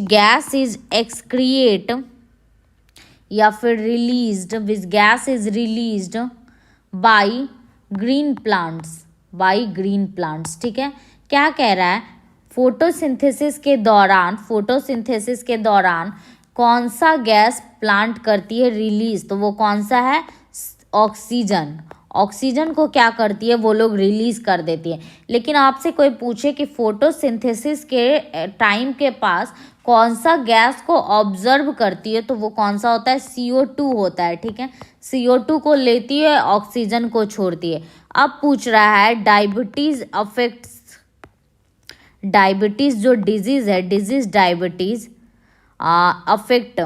gas is excrete या फिर released, which gas is released by green plants. ठीक है, क्या कह रहा है, फोटोसिंथेसिस के दौरान कौन सा गैस प्लांट करती है रिलीज, तो वो कौन सा है, ऑक्सीजन को क्या करती है, वो लोग रिलीज कर देती है। लेकिन आपसे कोई पूछे कि फोटोसिंथेसिस के टाइम के पास कौन सा गैस को ऑब्जर्व करती है, तो वो कौन सा होता है, CO2 होता है। ठीक है, CO2 को लेती है, ऑक्सीजन को छोड़ती है। अब पूछ रहा है डायबिटीज जो डिजीज है, डायबिटीज अफेक्ट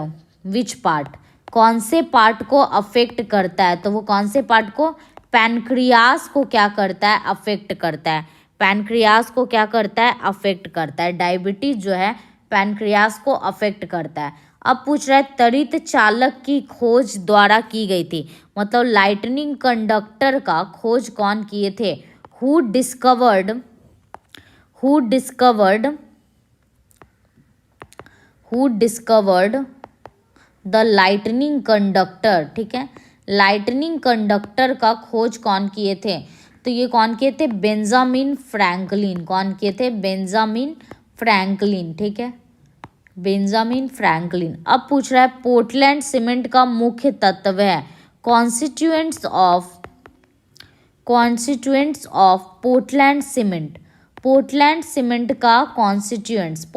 विच पार्ट, कौन से पार्ट को अफेक्ट करता है, तो वो कौन से पार्ट को, पैनक्रियास को क्या करता है, अफेक्ट करता है। पैनक्रियास को क्या करता है, अफेक्ट करता है। डायबिटीज जो है पैनक्रियास को अफेक्ट करता है। अब पूछ रहा है त्वरित चालक की खोज द्वारा की गई थी, मतलब लाइटनिंग कंडक्टर का खोज कौन किए थे, who discovered the lightning conductor. ठीक है, लाइटनिंग कंडक्टर का खोज कौन किए थे, तो ये कौन किए थे, बेंजामिन फ्रैंकलिन। कौन किए थे, बेंजामिन फ्रैंकलिन। ठीक है, बेंजामिन फ्रैंकलिन। अब पूछ रहा है पोर्टलैंड सीमेंट का मुख्य तत्व है, constituents of Portland cement. Portland cement का कॉन्स्टिट्यूएंट्स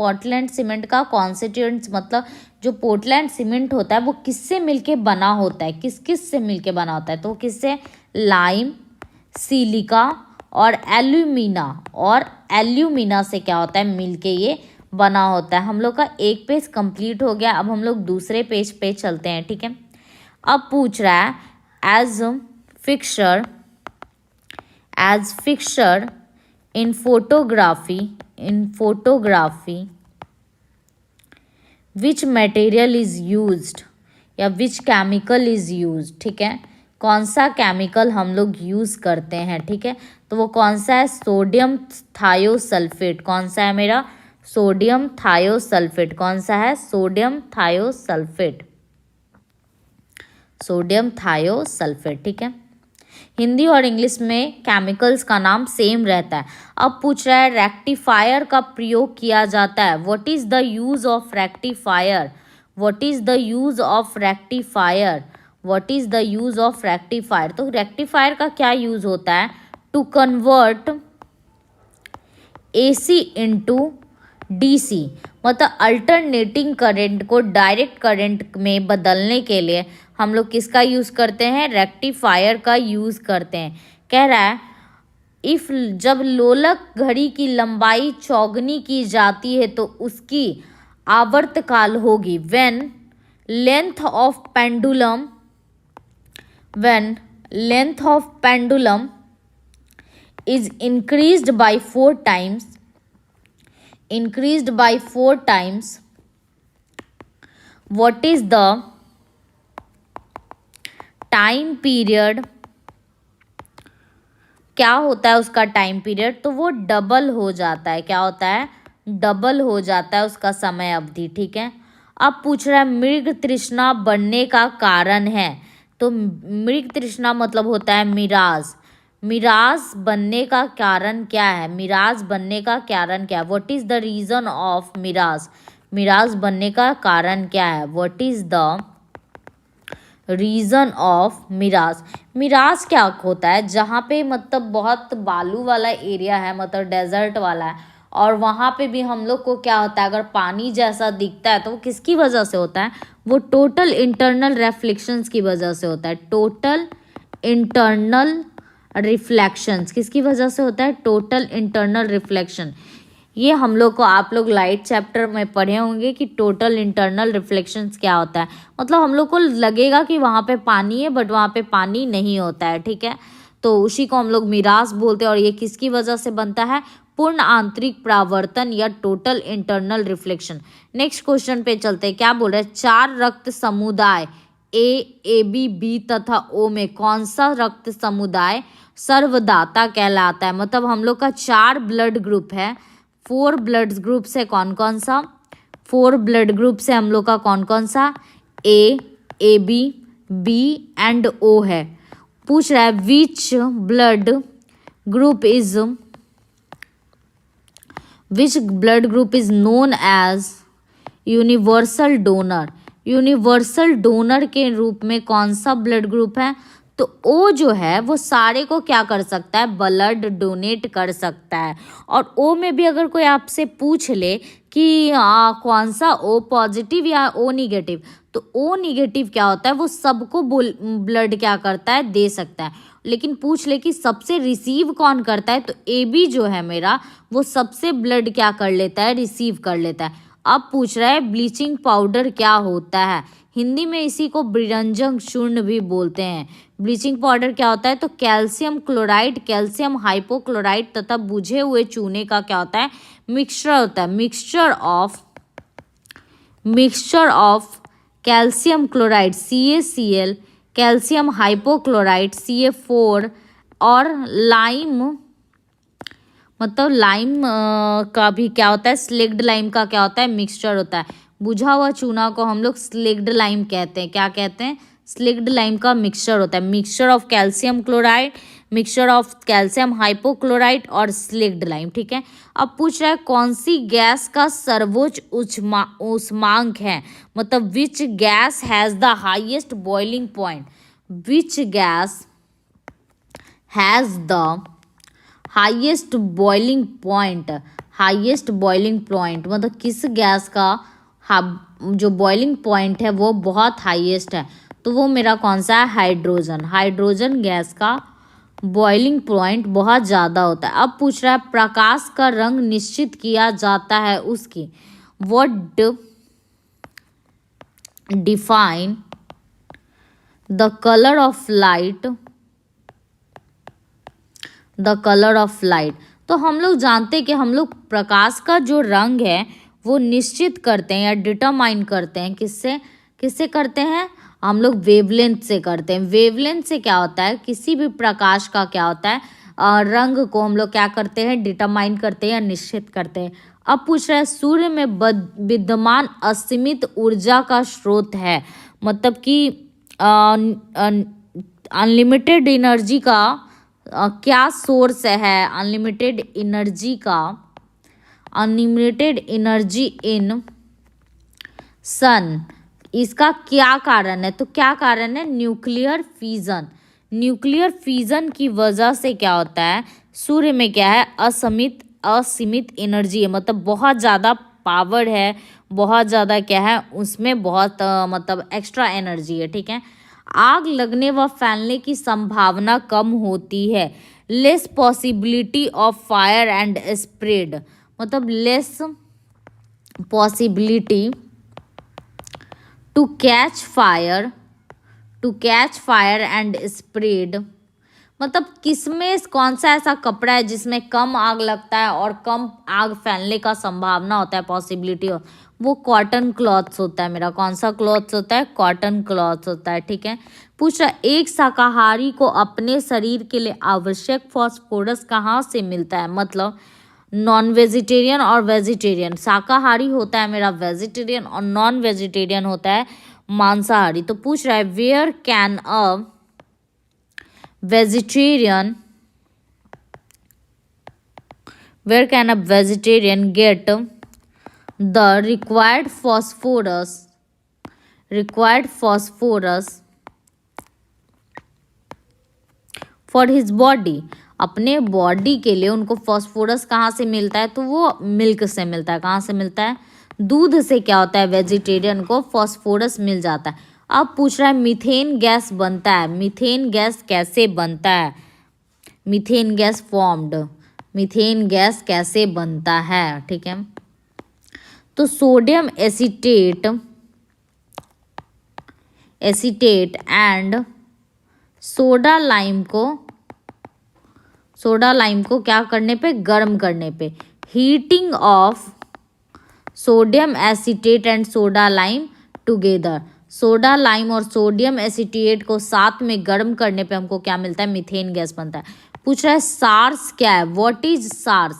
मतलब जो पोर्टलैंड सीमेंट होता है वो किससे मिलके बना होता है, किस से मिलके बना होता है, तो किससे, लाइम, सिलिका और एल्यूमिना से क्या होता है, मिलके ये बना होता है। हम लोग का एक पेज कंप्लीट हो गया, अब हम लोग दूसरे पेज पे चलते हैं। ठीक है, अब पूछ रहा है as fixer in photography which material is used या विच केमिकल इज यूज्ड। ठीक है, कौन सा केमिकल हम लोग यूज़ करते हैं। ठीक है, तो वो कौन सा है, सोडियम थायोसल्फेट। कौन सा है मेरा, सोडियम थायोसल्फेट। कौन सा है, सोडियम थायोसल्फेट। ठीक है, हिंदी और इंग्लिश में केमिकल्स का नाम सेम रहता है। अब पूछ रहा है रेक्टिफायर का प्रयोग किया जाता है, what is the use of rectifier, तो रेक्टिफायर का क्या यूज होता है, to convert AC into DC, मतलब अल्टरनेटिंग करंट को डायरेक्ट करंट में बदलने के लिए हम लोग किसका यूज़ करते हैं, रेक्टिफायर का यूज़ करते हैं। कह रहा है जब लोलक घड़ी की लंबाई चौगुनी की जाती है तो उसकी आवर्तकाल होगी, when length of pendulum is increased by 4 times, what is the time period, क्या होता है उसका टाइम पीरियड, तो वो डबल हो जाता है। क्या होता है, डबल हो जाता है उसका समय अवधि। ठीक है, अब पूछ रहा है मृग तृष्णा बढ़ने का कारण है, तो मृग तृष्णा मतलब होता है मिराज बनने का कारण क्या है, what is the reason of mirage बनने का कारण क्या है, what is the reason of mirage क्या होता है, जहाँ पे मतलब बहुत बालू वाला एरिया है, मतलब डेजर्ट वाला है, और वहाँ पे भी हम लोग को क्या होता है, अगर पानी जैसा दिखता है तो वो किसकी वजह से होता है, वो टोटल इंटरनल रिफ्लेक्शंस की वजह से होता है। टोटल इंटरनल रिफ्लेक्शंस किसकी वजह से होता है, टोटल इंटरनल रिफ्लेक्शन। ये हम लोग को, आप लोग लाइट चैप्टर में पढ़े होंगे कि टोटल इंटरनल रिफ्लेक्शंस क्या होता है, मतलब हम लोग को लगेगा कि वहाँ पे पानी है बट वहाँ पे पानी नहीं होता है। ठीक है, तो उसी को हम लोग मिराज बोलते हैं, और ये किसकी वजह से बनता है, पूर्ण आंतरिक परावर्तन या total internal reflection. Next question पे चलते हैं, क्या बोल रहे हैं, 4 रक्त समुदाय ए बी बी तथा ओ में कौन सा रक्त समुदाय सर्वदाता कहलाता है? मतलब हम लोग का 4 ब्लड ग्रुप है, 4 ब्लड ग्रुप से कौन कौन सा, 4 ब्लड ग्रुप से हम लोग का कौन कौन सा, A B B and O है। पूछ रहा है which blood group is known as universal donor. Universal donor के रूप में कौन सा ब्लड ग्रुप है? तो ओ जो है वो सारे को क्या कर सकता है, ब्लड डोनेट कर सकता है। और ओ में भी अगर कोई आपसे पूछ ले कि कौन सा, ओ पॉजिटिव या ओ निगेटिव, तो ओ निगेटिव क्या होता है, वो सबको ब्लड क्या करता है, दे सकता है। लेकिन पूछ ले कि सबसे रिसीव कौन करता है, तो ए बी जो है मेरा वो सबसे ब्लड क्या कर लेता है, रिसीव कर लेता है। अब पूछ रहा है ब्लीचिंग पाउडर क्या होता है? हिंदी में इसी को बिरंजक चूर्ण भी बोलते हैं। ब्लीचिंग पाउडर क्या होता है? तो कैल्शियम क्लोराइड, कैल्शियम हाइपोक्लोराइड तथा बुझे हुए चूने का क्या होता है, मिक्सचर होता है। Mixture of calcium chloride CaCl, calcium hypochloride CaF4 और लाइम, मतलब लाइम का भी क्या होता है, स्लेक्ड लाइम का क्या होता है, मिक्सचर होता है। बुझा हुआ चूना को हम लोग स्लेक्ड लाइम कहते हैं। क्या कहते हैं? स्लेक्ड लाइम का मिक्सचर होता है। Mixture of calcium chloride, mixture of calcium hypochloride और स्लेक्ड लाइम। ठीक है। अब पूछ रहा है कौन सी गैस का सर्वोच्च उष्मांक है? मतलब which gas has the highest boiling point, which gas has the highest boiling point, highest boiling point मतलब किस गैस का जो बॉइलिंग पॉइंट है वो बहुत हाईएस्ट है? तो वो मेरा कौन सा है, हाइड्रोजन। हाइड्रोजन गैस का बॉइलिंग पॉइंट बहुत ज़्यादा होता है। अब पूछ रहा है प्रकाश का रंग निश्चित किया जाता है उसकी, what define the colour of light, the colour of light. तो हम लोग जानते हैं कि हम लोग प्रकाश का जो रंग है वो निश्चित करते हैं या डिटरमाइन करते हैं, किससे करते हैं, हम लोग वेवलेंथ से करते हैं। वेवलेंथ से क्या होता है, किसी भी प्रकाश का क्या होता है, रंग को हम लोग क्या करते हैं, डिटरमाइन करते हैं या निश्चित करते हैं। अब पूछ रहा है सूर्य में विद्यमान असीमित ऊर्जा का स्रोत है, मतलब कि अनलिमिटेड एनर्जी का क्या सोर्स है, अनलिमिटेड एनर्जी इन सन, इसका क्या कारण है? तो क्या कारण है, न्यूक्लियर फिजन। न्यूक्लियर फिजन की वजह से क्या होता है, सूर्य में क्या है, असीमित एनर्जी है, मतलब बहुत ज़्यादा पावर है, बहुत ज़्यादा क्या है उसमें, बहुत मतलब एक्स्ट्रा एनर्जी है। ठीक है। आग लगने व फैलने की संभावना कम होती है, less possibility of fire and spread, मतलब less possibility to catch fire and spread, मतलब किसमें कौन सा ऐसा कपड़ा है जिसमें कम आग लगता है और कम आग फैलने का संभावना होता है, पॉसिबिलिटी हो, वो कॉटन क्लॉथ्स होता है मेरा। कौन सा क्लॉथ्स होता है, कॉटन क्लॉथ्स होता है। ठीक है। पूछ रहा एक शाकाहारी को अपने शरीर के लिए आवश्यक फास्फोरस कहाँ से मिलता है? मतलब नॉन वेजिटेरियन और वेजिटेरियन, शाकाहारी होता है मेरा वेजिटेरियन और नॉन वेजिटेरियन होता है मांसाहारी। तो पूछ रहा है where can a vegetarian get the required phosphorus for his body, अपने बॉडी के लिए उनको फॉस्फोरस कहाँ से मिलता है? तो वो मिल्क से मिलता है। कहाँ से मिलता है? दूध से क्या होता है, वेजिटेरियन को फॉस्फोरस मिल जाता है। अब पूछ रहा है मीथेन गैस बनता है, मीथेन गैस कैसे बनता है, मीथेन गैस कैसे बनता है? ठीक है। तो sodium acetate and soda lime को क्या करने पे, गर्म करने पे, heating of sodium acetate and soda lime together, soda, lime और सोडियम एसिटेट को साथ में गर्म करने पे हमको क्या मिलता है? मीथेन गैस बनता है। पूछ रहा है सार्स क्या है? What is SARS?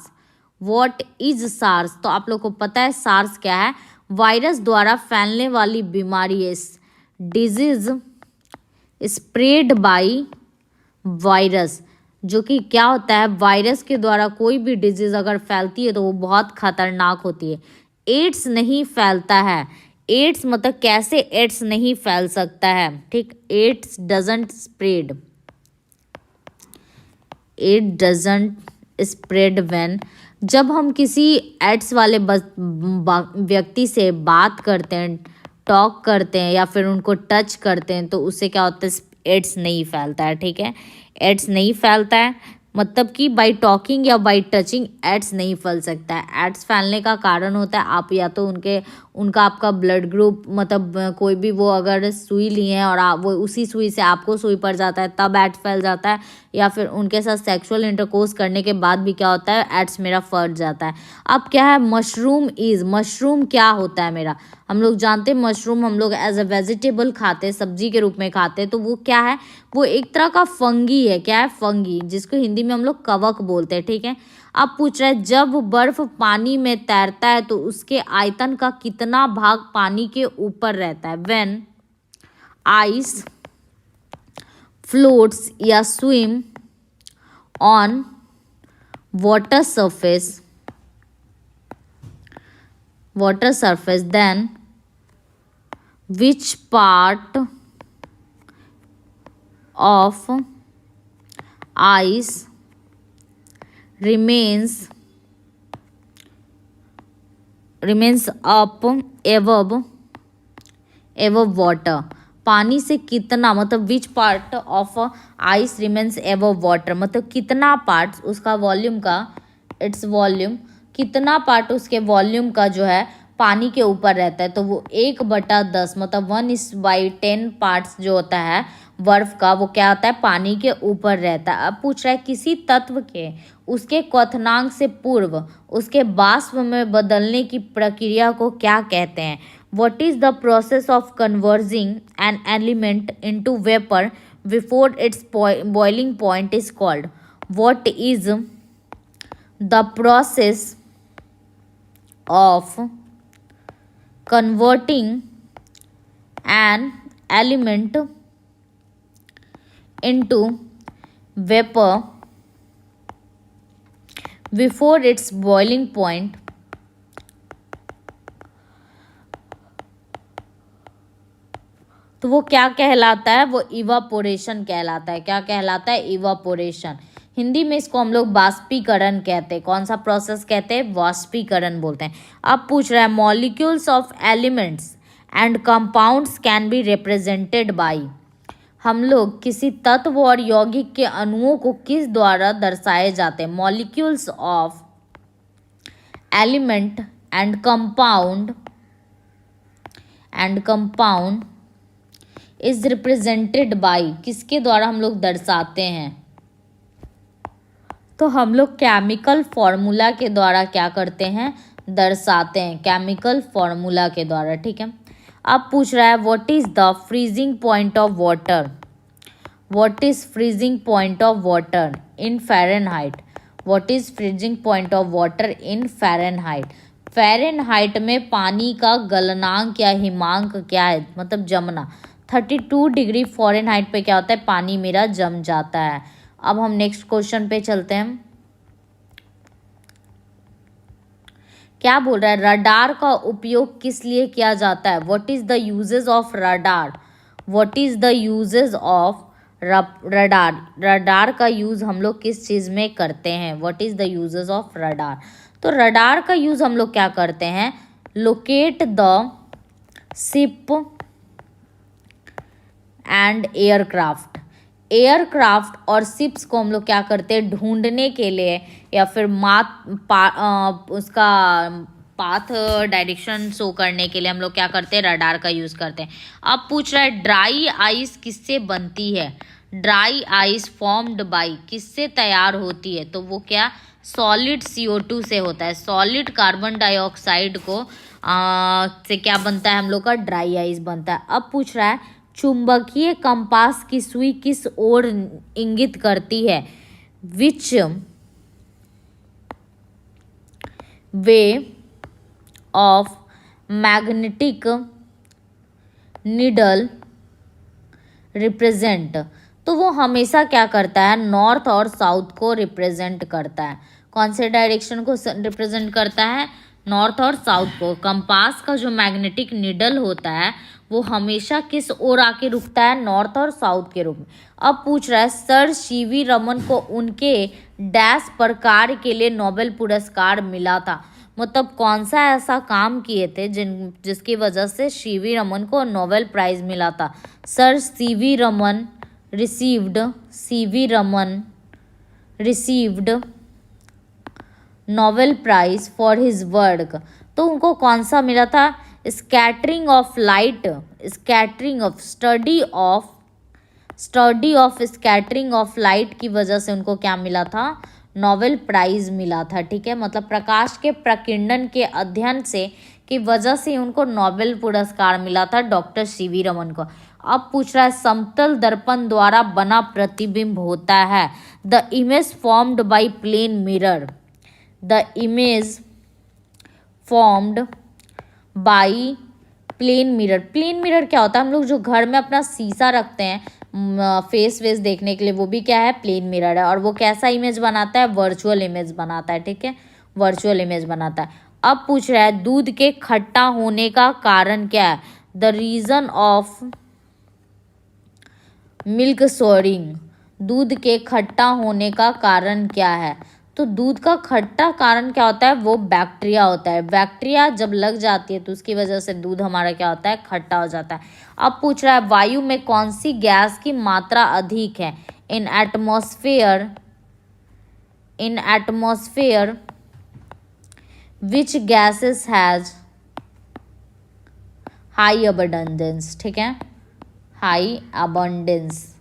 What is SARS? तो आप लोग को पता है सार्स क्या है? वायरस द्वारा फैलने वाली बीमारी है। डिजीज स्प्रेड बाय वायरस, जो कि क्या होता है? वायरस के द्वारा कोई भी डिजीज अगर फैलती है तो वो बहुत खतरनाक होती है। एड्स नहीं फैलता है। एड्स मतलब कैसे एड्स नहीं फैल सकता है? ठीक, AIDS doesn't spread, it doesn't spread when, जब हम किसी एड्स वाले व्यक्ति से बात करते हैं, टॉक करते हैं या फिर उनको टच करते हैं तो उससे क्या होता है? एड्स नहीं फैलता है। ठीक है, एड्स नहीं फैलता है मतलब कि बाय टॉकिंग या बाय टचिंग एड्स नहीं फैल सकता है। एड्स फैलने का कारण होता है आप या तो उनका आपका ब्लड ग्रुप, मतलब कोई भी वो अगर सुई लिए हैं और वो उसी सुई से आपको सुई पड़ जाता है तब एड्स फैल जाता है, या फिर उनके साथ सेक्सुअल इंटरकोर्स करने के बाद भी क्या होता है? एड्स मेरा फट जाता है। अब क्या है? मशरूम क्या होता है मेरा? हम लोग जानते हैं मशरूम हम लोग एज अ वेजिटेबल खाते हैं, सब्जी के रूप में खाते हैं। तो वो क्या है? वो एक तरह का फंगी है। क्या है? फंगी, जिसको हिंदी में हम लोग कवक बोलते हैं। ठीक है, अब पूछ रहा है जब बर्फ पानी में तैरता है तो उसके आयतन का कितना भाग पानी के ऊपर रहता है? व्हेन आइस फ्लोट्स या swim on water surface then which part of ice remains up above water? पानी से कितना, मतलब which part of ice remains above water, मतलब कितना पार्ट उसका वॉल्यूम का, इट्स वॉल्यूम, कितना पार्ट उसके वॉल्यूम का जो है पानी के ऊपर रहता है? तो वो 1/10 मतलब 1/10 पार्ट्स जो होता है बर्फ का, वो क्या होता है? पानी के ऊपर रहता है। अब पूछ रहा है किसी तत्व के उसके क्वथनांक से पूर्व उसके वाष्प में बदलने की प्रक्रिया को क्या कहते हैं? What is the process of converting an element into vapor before its boiling point is called? What is the process of converting an element into vapor before its boiling point? तो वो क्या कहलाता है? वो इवापोरेशन कहलाता है। क्या कहलाता है? इवापोरेशन। हिंदी में इसको हम लोग वाष्पीकरण कहते हैं। कौन सा प्रोसेस कहते हैं? वाष्पीकरण बोलते हैं। अब पूछ रहा है molecules of elements and compounds can be represented by, हम लोग किसी तत्व और यौगिक के अणुओं को किस द्वारा दर्शाए जाते हैं? Molecules of element and compound is represented by, किसके द्वारा हम लोग दर्शाते हैं? तो हम लोग केमिकल फॉर्मूला के द्वारा क्या करते हैं? दर्शाते हैं, केमिकल फॉर्मूला के द्वारा। ठीक है, अब पूछ रहा है what is the freezing point of water? What is freezing point of water in Fahrenheit? What is freezing point of water in Fahrenheit? Fahrenheit में पानी का गलनांक या हिमांक क्या है? मतलब जमना। 32 डिग्री फ़ारेनहाइट पे क्या होता है? पानी मेरा जम जाता है। अब हम नेक्स्ट क्वेश्चन पे चलते हैं। क्या बोल रहा है? रडार का उपयोग किस लिए किया जाता है? What is the uses of radar? What is the uses of radar? Radar का यूज हम लोग किस चीज में करते हैं? What is the uses of radar? तो रडार का यूज हम लोग क्या करते हैं? Locate the ship and aircraft. Aircraft और शिप्स को हम लोग क्या करते हैं? ढूंढने के लिए या फिर उसका पाथ डायरेक्शन शो करने के लिए हम लोग क्या करते हैं? रडार का यूज़ करते हैं। अब पूछ रहा है ड्राई आइस किससे बनती है? ड्राई आइस फॉर्म्ड बाई, किससे तैयार होती है? तो वो क्या? सॉलिड CO2 से होता है। सॉलिड कार्बन डाइऑक्साइड को से क्या बनता है हम लोग का, ड्राई आइस बनता है। अब पूछ रहा है चुंबकीय कंपास की सुई किस ओर इंगित करती है, which way of magnetic needle represent. तो वो हमेशा क्या करता है, नॉर्थ और साउथ को रिप्रेजेंट करता है। कौन से डायरेक्शन को रिप्रेजेंट करता है, नॉर्थ और साउथ को। कंपास का जो मैग्नेटिक नीडल होता है वो हमेशा किस ओर आके रुकता है, नॉर्थ और साउथ के रूप में। अब पूछ रहा है सर सीवी रमन को उनके डैश पर कार्य के लिए नोबेल पुरस्कार मिला था। मतलब कौन सा ऐसा काम किए थे जिसकी वजह से सीवी रमन को नोबेल प्राइज मिला था। Sir C V Raman received Nobel prize for his work. तो उनको कौन सा मिला था, scattering of light, study of scattering of light की वजह से उनको क्या मिला था, नोबेल प्राइज मिला था। ठीक है, मतलब प्रकाश के प्रकीर्णन के अध्ययन से की वजह से उनको नोबेल पुरस्कार मिला था डॉक्टर सीवी रमन को। अब पूछ रहा है समतल दर्पण द्वारा बना प्रतिबिंब होता है, the image formed by plane mirror. The image formed by plane mirror. Plane mirror क्या होता है, हम लोग जो घर में अपना शीशा रखते हैं फेस वेस देखने के लिए, वो भी क्या है, प्लेन मिरर है। और वो कैसा इमेज बनाता है, वर्चुअल इमेज बनाता है। ठीक है, वर्चुअल इमेज बनाता है। अब पूछ रहा है दूध के खट्टा होने का कारण क्या है, the reason of milk souring. दूध के खट्टा होने का कारण क्या है, तो दूध का खट्टा कारण क्या होता है, वो बैक्टीरिया होता है। बैक्टीरिया जब लग जाती है तो उसकी वजह से दूध हमारा क्या होता है, खट्टा हो जाता है। अब पूछ रहा है वायु में कौन सी गैस की मात्रा अधिक है, इन atmosphere which gases has high abundance. ठीक है, हाई अबंडेंस,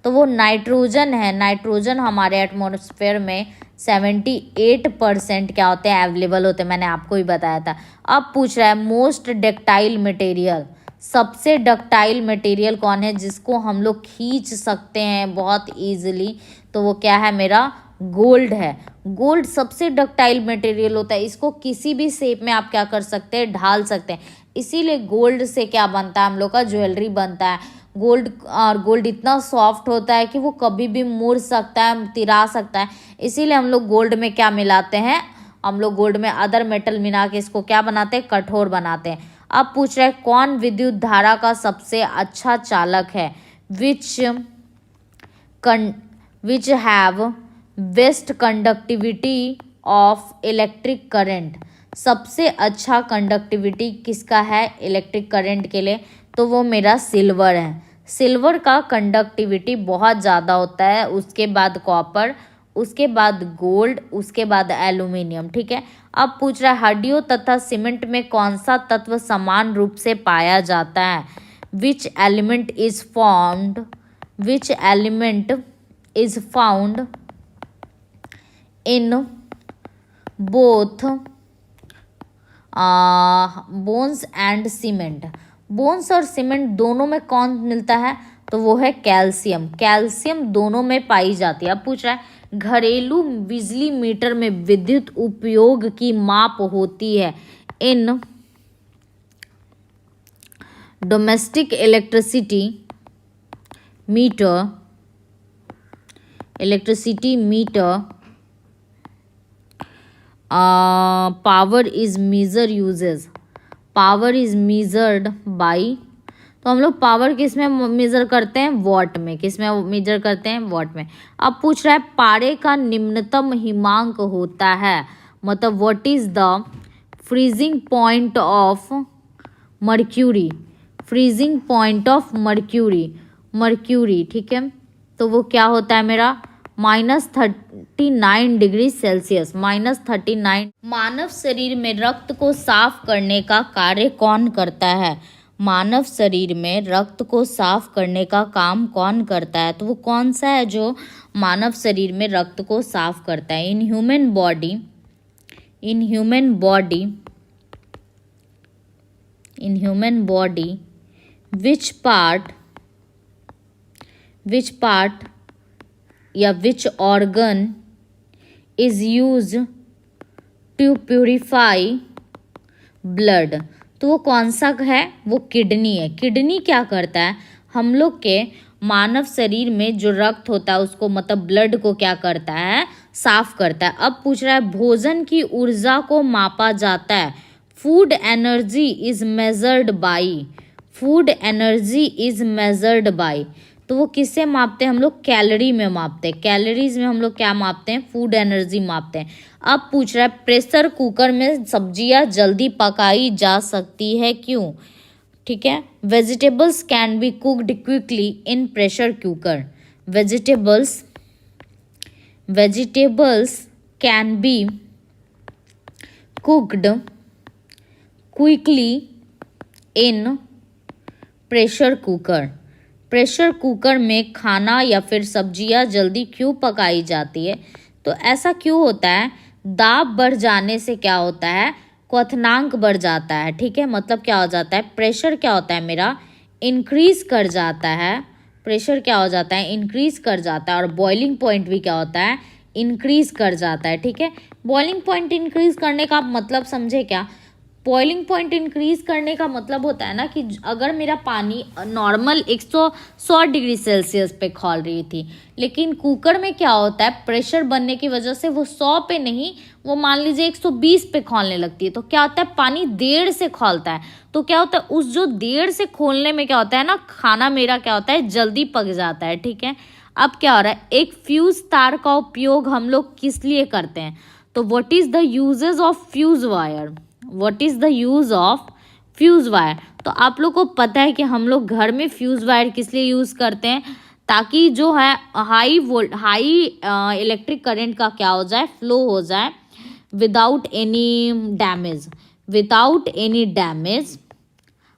तो वो नाइट्रोजन है। नाइट्रोजन हमारे एटमॉस्फेयर में 78% क्या होते हैं, अवेलेबल होते हैं, मैंने आपको ही बताया था। अब पूछ रहा है मोस्ट डक्टाइल मटेरियल, सबसे डक्टाइल मटेरियल कौन है जिसको हम लोग खींच सकते हैं बहुत ईजिली, तो वो क्या है मेरा, गोल्ड है। गोल्ड सबसे डक्टाइल मटेरियल होता है, इसको किसी भी शेप में आप क्या कर सकते हैं, ढाल सकते हैं। इसीलिए गोल्ड से क्या बनता है, हम लोग का ज्वेलरी बनता है। गोल्ड इतना सॉफ्ट होता है कि वो कभी भी मुड़ सकता है, तिरा सकता है। इसीलिए हम लोग गोल्ड में क्या मिलाते हैं, हम लोग गोल्ड में अदर मेटल मिला के इसको क्या बनाते हैं, कठोर बनाते हैं। अब पूछ रहे हैं कौन विद्युत धारा का सबसे अच्छा चालक है, which have best conductivity of electric current. सबसे अच्छा कंडक्टिविटी किसका है इलेक्ट्रिक करंट के लिए, तो वो मेरा सिल्वर है। सिल्वर का कंडक्टिविटी बहुत ज़्यादा होता है, उसके बाद कॉपर, उसके बाद गोल्ड, उसके बाद एल्यूमिनियम। ठीक है, अब पूछ रहा है हड्डियों तथा सीमेंट में कौन सा तत्व समान रूप से पाया जाता है, which element is found in both bones and cement. Bones और सीमेंट दोनों में कौन मिलता है, तो वो है कैल्शियम। कैल्शियम दोनों में पाई जाती है। अब पूछ रहा है घरेलू बिजली मीटर में विद्युत उपयोग की माप होती है, in domestic electricity metre power is measured by. तो हम लोग पावर किस में मेजर करते हैं, वॉट में। किस में मेजर करते हैं, वॉट में। अब पूछ रहा है पारे का निम्नतम हिमांक होता है, मतलब what is the freezing point of mercury. Freezing point of mercury. ठीक है, तो वो क्या होता है मेरा, -39 डिग्री सेल्सियस, -39। मानव शरीर में रक्त को साफ करने का कार्य कौन करता है, मानव शरीर में रक्त को साफ करने का काम कौन करता है, तो वो कौन सा है जो मानव शरीर में रक्त को साफ करता है। In human body in human body, which part या which organ is used to purify blood? तो वो कौन सा है? वो किडनी है। किडनी क्या करता है? हम लोग के मानव शरीर में जो रक्त होता है उसको मतलब ब्लड को क्या करता है? साफ करता है। अब पूछ रहा है भोजन की ऊर्जा को मापा जाता है। Food energy is measured by. Food energy is measured by, तो वो किससे मापते हैं हम लोग? कैलोरी में मापते हैं। कैलोरीज में हम लोग क्या मापते हैं? फूड एनर्जी मापते हैं। अब पूछ रहा है प्रेशर कुकर में सब्जियां जल्दी पकाई जा सकती है, क्यों? ठीक है, vegetables can be cooked quickly in pressure cooker. Vegetables can be cooked quickly in pressure cooker. Pressure cooker में खाना या फिर सब्जियां जल्दी क्यों पकाई जाती है? तो ऐसा क्यों होता है? दाब बढ़ जाने से क्या होता है? क्वथनांक बढ़ जाता है। ठीक है, मतलब क्या हो जाता है? प्रेशर क्या होता है मेरा? इंक्रीज कर जाता है। प्रेशर क्या हो जाता है? इंक्रीज कर जाता है। और बॉइलिंग पॉइंट भी क्या होता है? इंक्रीज कर जाता है। ठीक है, बॉइलिंग पॉइंट इंक्रीज करने का मतलब समझे क्या? बॉइलिंग पॉइंट इंक्रीज करने का मतलब होता है ना कि अगर मेरा पानी नॉर्मल 100 डिग्री सेल्सियस पे खौल रही थी, लेकिन कुकर में क्या होता है? प्रेशर बनने की वजह से वो 100 पे नहीं, वो मान लीजिए 120 पे खौलने लगती है। तो क्या होता है? पानी देर से खौलता है। तो क्या होता है? उस जो देर से खोलने में क्या होता है ना, खाना मेरा क्या होता है? जल्दी पक जाता है। ठीक है, अब क्या हो रहा है? एक फ्यूज तार का उपयोग हम लोग किस लिए करते हैं? तो what is the uses of fuse wire? What is the use of fuse wire? तो आप लोग को पता है कि हम लोग घर में फ्यूज वायर किस लिए यूज करते हैं? ताकि जो है हाई इलेक्ट्रिक करंट का क्या हो जाए? फ्लो हो जाए without any damage.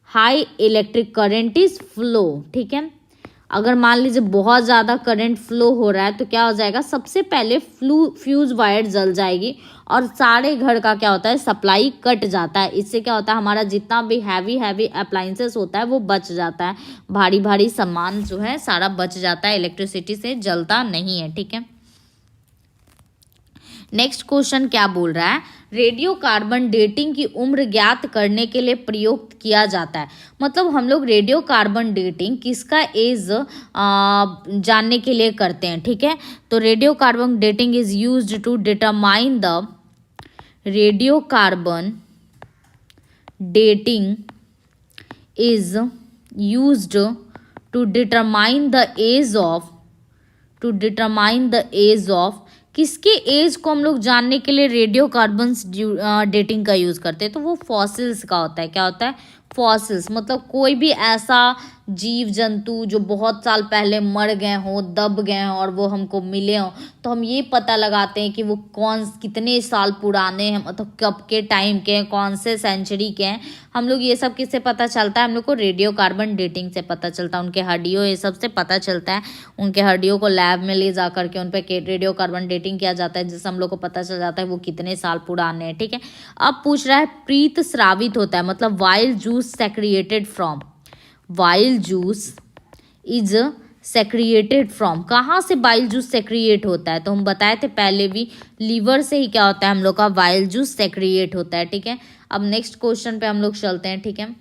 High electric current is flow. ठीक है, अगर मान लीजिए बहुत ज़्यादा करंट फ्लो हो रहा है तो क्या हो जाएगा? सबसे पहले फ्यूज वायर जल जाएगी और सारे घर का क्या होता है? सप्लाई कट जाता है। इससे क्या होता है? हमारा जितना भी हैवी अप्लाइंसेस होता है वो बच जाता है। भारी सामान जो है सारा बच जाता है, इलेक्ट्रिसिटी से जलता नहीं है। ठीक है, नेक्स्ट क्वेश्चन क्या बोल रहा है? रेडियो कार्बन डेटिंग की उम्र ज्ञात करने के लिए प्रयोग किया जाता है। मतलब हम लोग रेडियो कार्बन डेटिंग किसका एज जानने के लिए करते हैं। ठीक है, तो radio carbon dating is used to determine the radio carbon dating is used to determine the age of किसके एज को हम लोग जानने के लिए रेडियो कार्बन डेटिंग का यूज़ करते हैं? तो वो फॉसिल्स का होता है। क्या होता है? फॉसिल्स, मतलब कोई भी ऐसा जीव जंतु जो बहुत साल पहले मर गए हों, दब गए हों और वो हमको मिले हों, तो हम ये पता लगाते हैं कि वो कितने साल पुराने हैं, मतलब कब के टाइम के हैं, कौन से सेंचुरी के हैं। हम लोग ये सब किससे पता चलता है? हम लोग को रेडियो कार्बन डेटिंग से पता चलता है। उनके हड्डियों ये सब से पता चलता है। उनके हड्डियों को लैब में ले जा करके उन पर रेडियो कार्बन डेटिंग किया जाता है, जिससे हम लोग को पता चल जाता है वो कितने साल पुराने हैं। ठीक है, अब पूछ रहा है प्रीत स्रावित होता है, मतलब bile juice secreted from. Bile juice is secreted from, कहाँ से वाइल जूस सेक्रिएट होता है? तो हम बताए थे पहले भी, लीवर से ही क्या होता है हम लोग का? वाइल जूस सेक्रिएट होता है। ठीक है, अब नेक्स्ट क्वेश्चन पे हम लोग चलते हैं। ठीक है,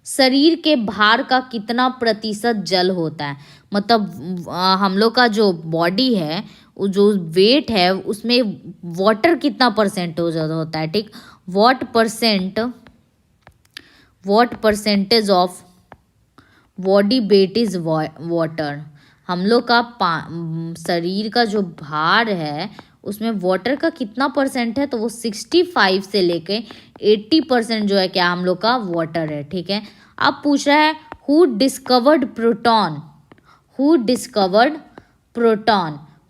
शरीर के भार का कितना प्रतिशत जल होता है? मतलब हम लोग का जो बॉडी है, जो वेट है, उसमें वाटर कितना परसेंट होता है? ठीक, what percentage of body weight is water? हम लोग का शरीर का जो भार है उसमें वाटर का कितना परसेंट है? तो वो 65 से लेके 80% जो है क्या हम लोग का वाटर है। ठीक है, अब पूछ रहा है हु डिस्कवर्ड प्रोटॉन?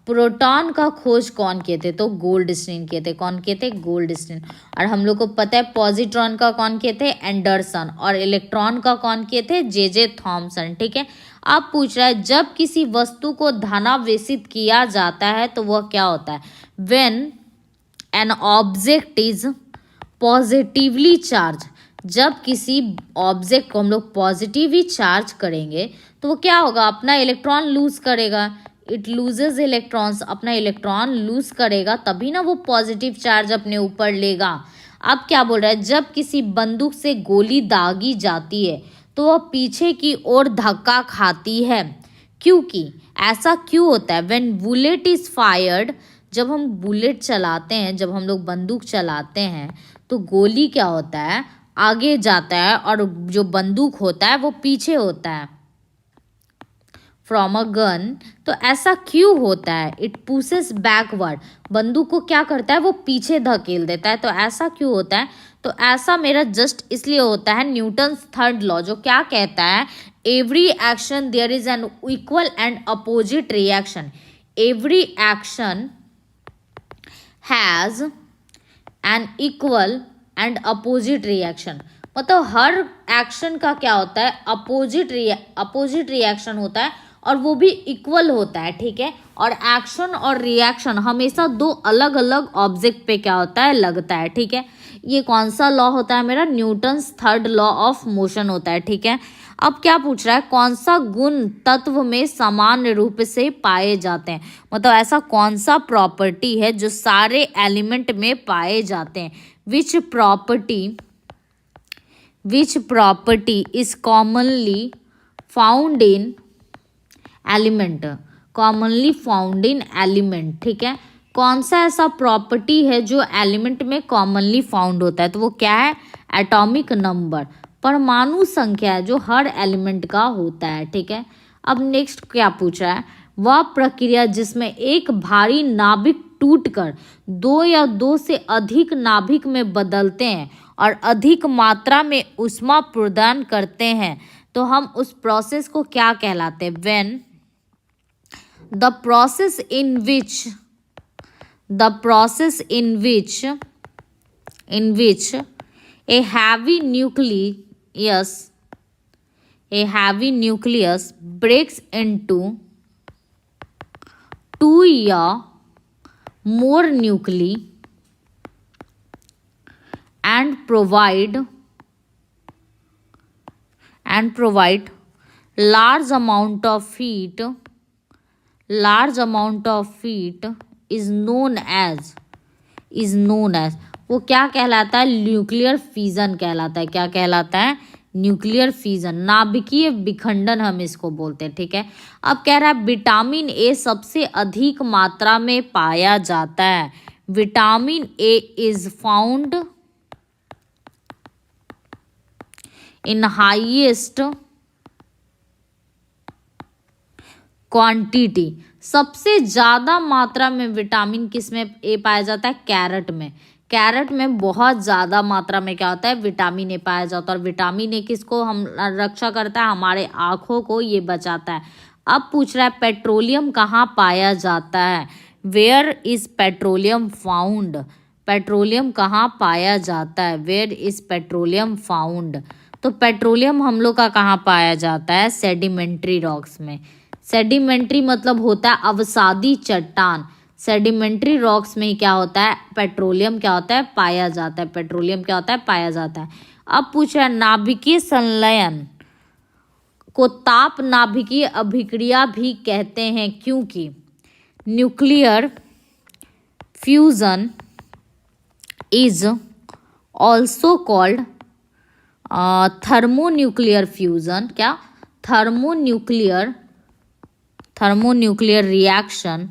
प्रोटॉन का खोज कौन किए थे? तो गोल्डस्टीन किए थे। कौन किए थे? गोल्डस्टीन। और हम लोग को पता है पॉजिट्रॉन का कौन किए थे? एंडरसन। और इलेक्ट्रॉन का कौन किए थे? J Thomson. ठीक है, अब पूछ रहा है जब किसी वस्तु को धनावेशित किया जाता है तो वह क्या होता है? When an object is positively charge, जब किसी ऑब्जेक्ट को हम लोग पॉजिटिवली चार्ज करेंगे तो वो क्या होगा, अपना इलेक्ट्रॉन लूज करेगा, इट लूजेज इलेक्ट्रॉन्स, अपना इलेक्ट्रॉन लूज करेगा तभी ना वो पॉजिटिव चार्ज अपने ऊपर लेगा। अब क्या बोल रहा है, जब किसी बंदूक से गोली दागी जाती है तो वह पीछे की ओर धक्का खाती है, क्योंकि ऐसा क्यों होता है, व्हेन बुलेट इज फायर्ड, जब हम बुलेट चलाते हैं, जब हम लोग बंदूक चलाते हैं तो गोली क्या होता है, आगे जाता है और जो बंदूक होता है वो पीछे होता है फ्रॉम अ गन। तो ऐसा क्यों होता है, इट पुशेस बैकवर्ड, बंदूक को क्या करता है वो पीछे धकेल देता है, तो ऐसा क्यों होता है, तो ऐसा मेरा जस्ट इसलिए होता है, न्यूटन्स थर्ड लॉ जो क्या कहता है, every action there is an equal and opposite reaction, every action has an equal and opposite reaction, मतलब हर एक्शन का क्या होता है, अपोजिट रिएक्शन होता है और वो भी इक्वल होता है, ठीक है। और एक्शन और रिएक्शन हमेशा दो अलग अलग ऑब्जेक्ट पे क्या होता है, लगता है, ठीक है। ये कौन सा लॉ होता है मेरा, Newton's third law of motion होता है, ठीक है। अब क्या पूछ रहा है, कौन सा गुण तत्व में समान रूप से पाए जाते हैं, मतलब ऐसा कौन सा प्रॉपर्टी है जो सारे एलिमेंट में पाए जाते हैं, which property is commonly found in element, commonly found in element, ठीक है। कौन सा ऐसा प्रॉपर्टी है जो एलिमेंट में कॉमनली फाउंड होता है, तो वो क्या है, एटॉमिक नंबर, परमाणु संख्या है जो हर एलिमेंट का होता है, ठीक है। अब नेक्स्ट क्या पूछ रहा है, वह प्रक्रिया जिसमें एक भारी नाभिक टूटकर दो या दो से अधिक नाभिक में बदलते हैं और अधिक मात्रा में ऊष्मा प्रदान करते हैं, तो हम उस प्रोसेस को क्या कहलाते हैं, when the process in which a heavy nucleus breaks into two or more nuclei and provide large amount of heat is known as वो क्या कहलाता है, न्यूक्लियर फिजन कहलाता है, क्या कहलाता है, न्यूक्लियर फिजन, नाभिकीय विखंडन हम इसको बोलते हैं, ठीक है। अब कह रहा है विटामिन ए सबसे अधिक मात्रा में पाया जाता है, vitamin A is found in highest quantity, सबसे ज़्यादा मात्रा में विटामिन किस में ए पाया जाता है, कैरेट में, कैरेट में बहुत ज़्यादा मात्रा में क्या होता है, विटामिन ए पाया जाता है। और विटामिन ए किसको हम रक्षा करता है, हमारे आँखों को ये बचाता है। अब पूछ रहा है पेट्रोलियम कहाँ पाया जाता है, where is petroleum found, petroleum कहाँ पाया जाता है, वेयर इज़ पेट्रोलियम फाउंड, तो पेट्रोलियम हम लोग का कहाँ पाया जाता है, सेडिमेंट्री रॉक्स में, सेडिमेंट्री मतलब होता है अवसादी चट्टान, सेडिमेंट्री रॉक्स में ही क्या होता है, पेट्रोलियम क्या होता है, पाया जाता है, पेट्रोलियम क्या होता है, पाया जाता है। अब पूछ रहा है नाभिकीय संलयन को ताप नाभिकीय अभिक्रिया भी कहते हैं, क्योंकि nuclear fusion is also called thermonuclear fusion, क्या, थर्मोन्यूक्लियर रिएक्शन,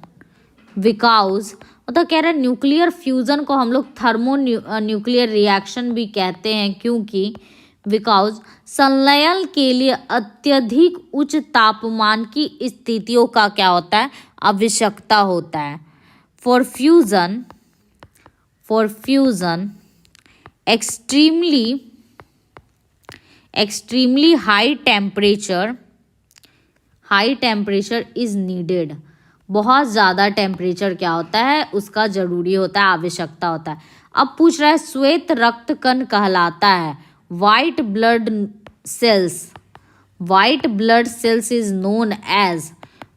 बिकॉज मतलब कह रहा है न्यूक्लियर फ्यूजन को हम लोग थर्मोन्यूक्लियर रिएक्शन भी कहते हैं, क्योंकि बिकॉज संलयन के लिए अत्यधिक उच्च तापमान की स्थितियों का क्या होता है, आवश्यकता होता है। For fusion extremely high temperature is needed, बहुत ज़्यादा टेम्परेचर क्या होता है, उसका ज़रूरी होता है, आवश्यकता होता है। अब पूछ रहा है श्वेत रक्त कण कहलाता है white blood cells is known as,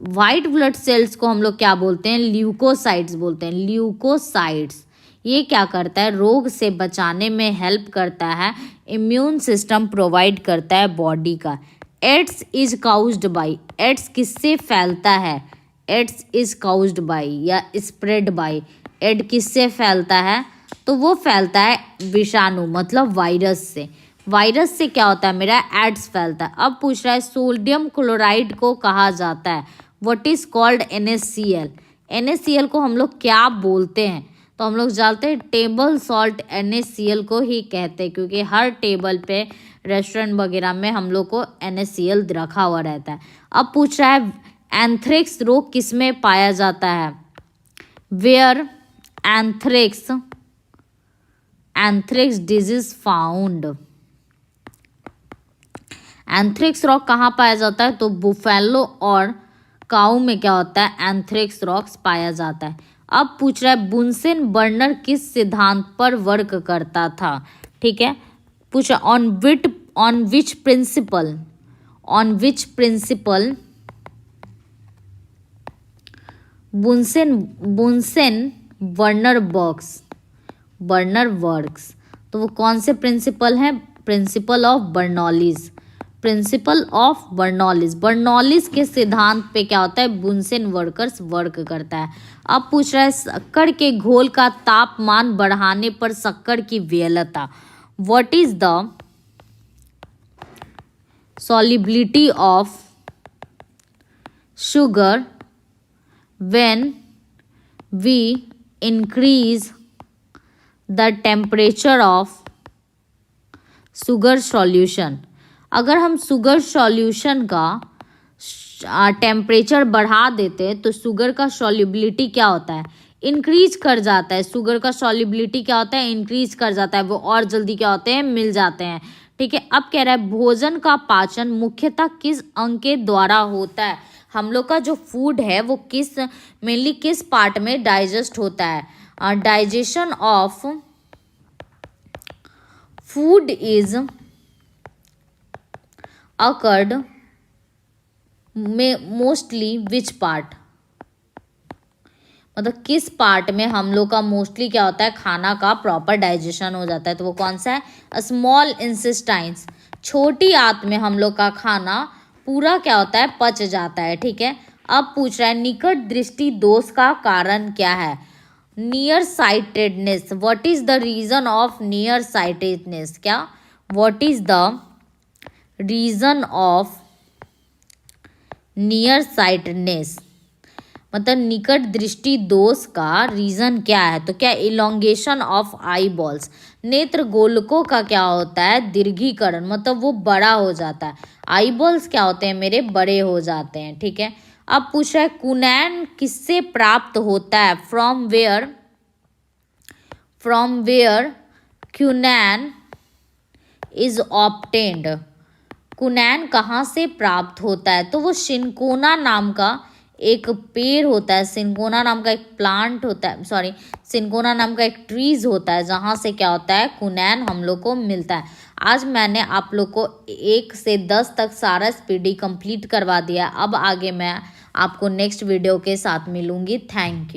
white blood cells को हम लोग क्या बोलते हैं, ल्यूकोसाइट्स बोलते हैं, ल्यूकोसाइट्स, ये क्या करता है, रोग से बचाने में हेल्प करता है, इम्यून सिस्टम प्रोवाइड करता है बॉडी का। AIDS is caused by, AIDS किससे फैलता है, एड्स इज काउज्ड बाई या स्प्रेड बाई, एड किससे फैलता है, तो वो फैलता है विषाणु मतलब वायरस से। वायरस से क्या होता है मेरा, एड्स फैलता है। अब पूछ रहा है सोडियम क्लोराइड को कहा जाता है, what is called NaCl। NaCl को हम लोग क्या बोलते हैं, तो हम लोग जानते हैं टेबल सॉल्ट NaCl को ही कहते हैं, क्योंकि हर टेबल पे रेस्टोरेंट वगैरह में हम लोग को NaCl रखा हुआ रहता है। अब पूछ रहा है एंथ्रेक्स रोग किस में पाया जाता है, where anthrax disease found. Anthrax रोग कहाँ पाया जाता है, तो बुफेलो और काऊ में क्या होता है, एंथ्रेक्स रॉक्स पाया जाता है। अब पूछ रहा है बुनसेन बर्नर किस सिद्धांत पर वर्क करता था, ठीक है। पूछा on which principle बुनसेन burner works, तो वो कौन से प्रिंसिपल हैं, प्रिंसिपल ऑफ बर्नौलिस के सिद्धांत पे क्या होता है, बुनसेन वर्कर्स वर्क करता है। अब पूछ रहा है शक्कर के घोल का तापमान बढ़ाने पर शक्कर की विलयता, what is the solubility of sugar when we increase the temperature of sugar solution। अगर हम शुगर सॉल्यूशन का टेम्परेचर बढ़ा देते हैं तो शुगर का सॉल्युबिलिटी क्या होता है, इंक्रीज कर जाता है। शुगर का सॉल्युबिलिटी क्या होता है, इंक्रीज कर जाता है, वो और जल्दी क्या होते हैं, मिल जाते हैं, ठीक है। अब कह रहा है भोजन का पाचन मुख्यतः किस अंग के द्वारा होता है, हम लोग का जो फूड है वो मेनली किस पार्ट में डाइजेस्ट होता है। Digestion of food is occurred में मोस्टली विच पार्ट, मतलब किस पार्ट में हम लोग का मोस्टली क्या होता है, खाना का प्रॉपर डाइजेशन हो जाता है, तो वो कौन सा है, स्मॉल इंटेस्टाइन्स, छोटी आंत में हम लोग का खाना पूरा क्या होता है, पच जाता है, ठीक है। अब पूछ रहा है निकट दृष्टि दोष का कारण क्या है, near sightedness, what is the reason of near sightedness, क्या what is the reason of near sightedness, मतलब निकट दृष्टि दोष का रीजन क्या है, तो क्या इलोंगेशन ऑफ आई बॉल्स, नेत्र गोलकों का क्या होता है, दीर्घीकरण, मतलब वो बड़ा हो जाता है। आई बॉल्स क्या होते हैं मेरे, बड़े हो जाते हैं, ठीक है। अब पूछ रहा है कुनैन किससे प्राप्त होता है, from where quinine is obtained, कुनैन कहाँ से प्राप्त होता है, तो वो सिनकोना नाम का एक पेड़ होता है, सिनकोना नाम का एक प्लांट होता है, सॉरी सिनकोना नाम का एक ट्रीज होता है, जहाँ से क्या होता है, कुनैन हम लोग को मिलता है। आज मैंने आप लोग को 1 से 10 तक सारा स्पीडी कंप्लीट करवा दिया। अब आगे मैं आपको नेक्स्ट वीडियो के साथ मिलूंगी। Thank you.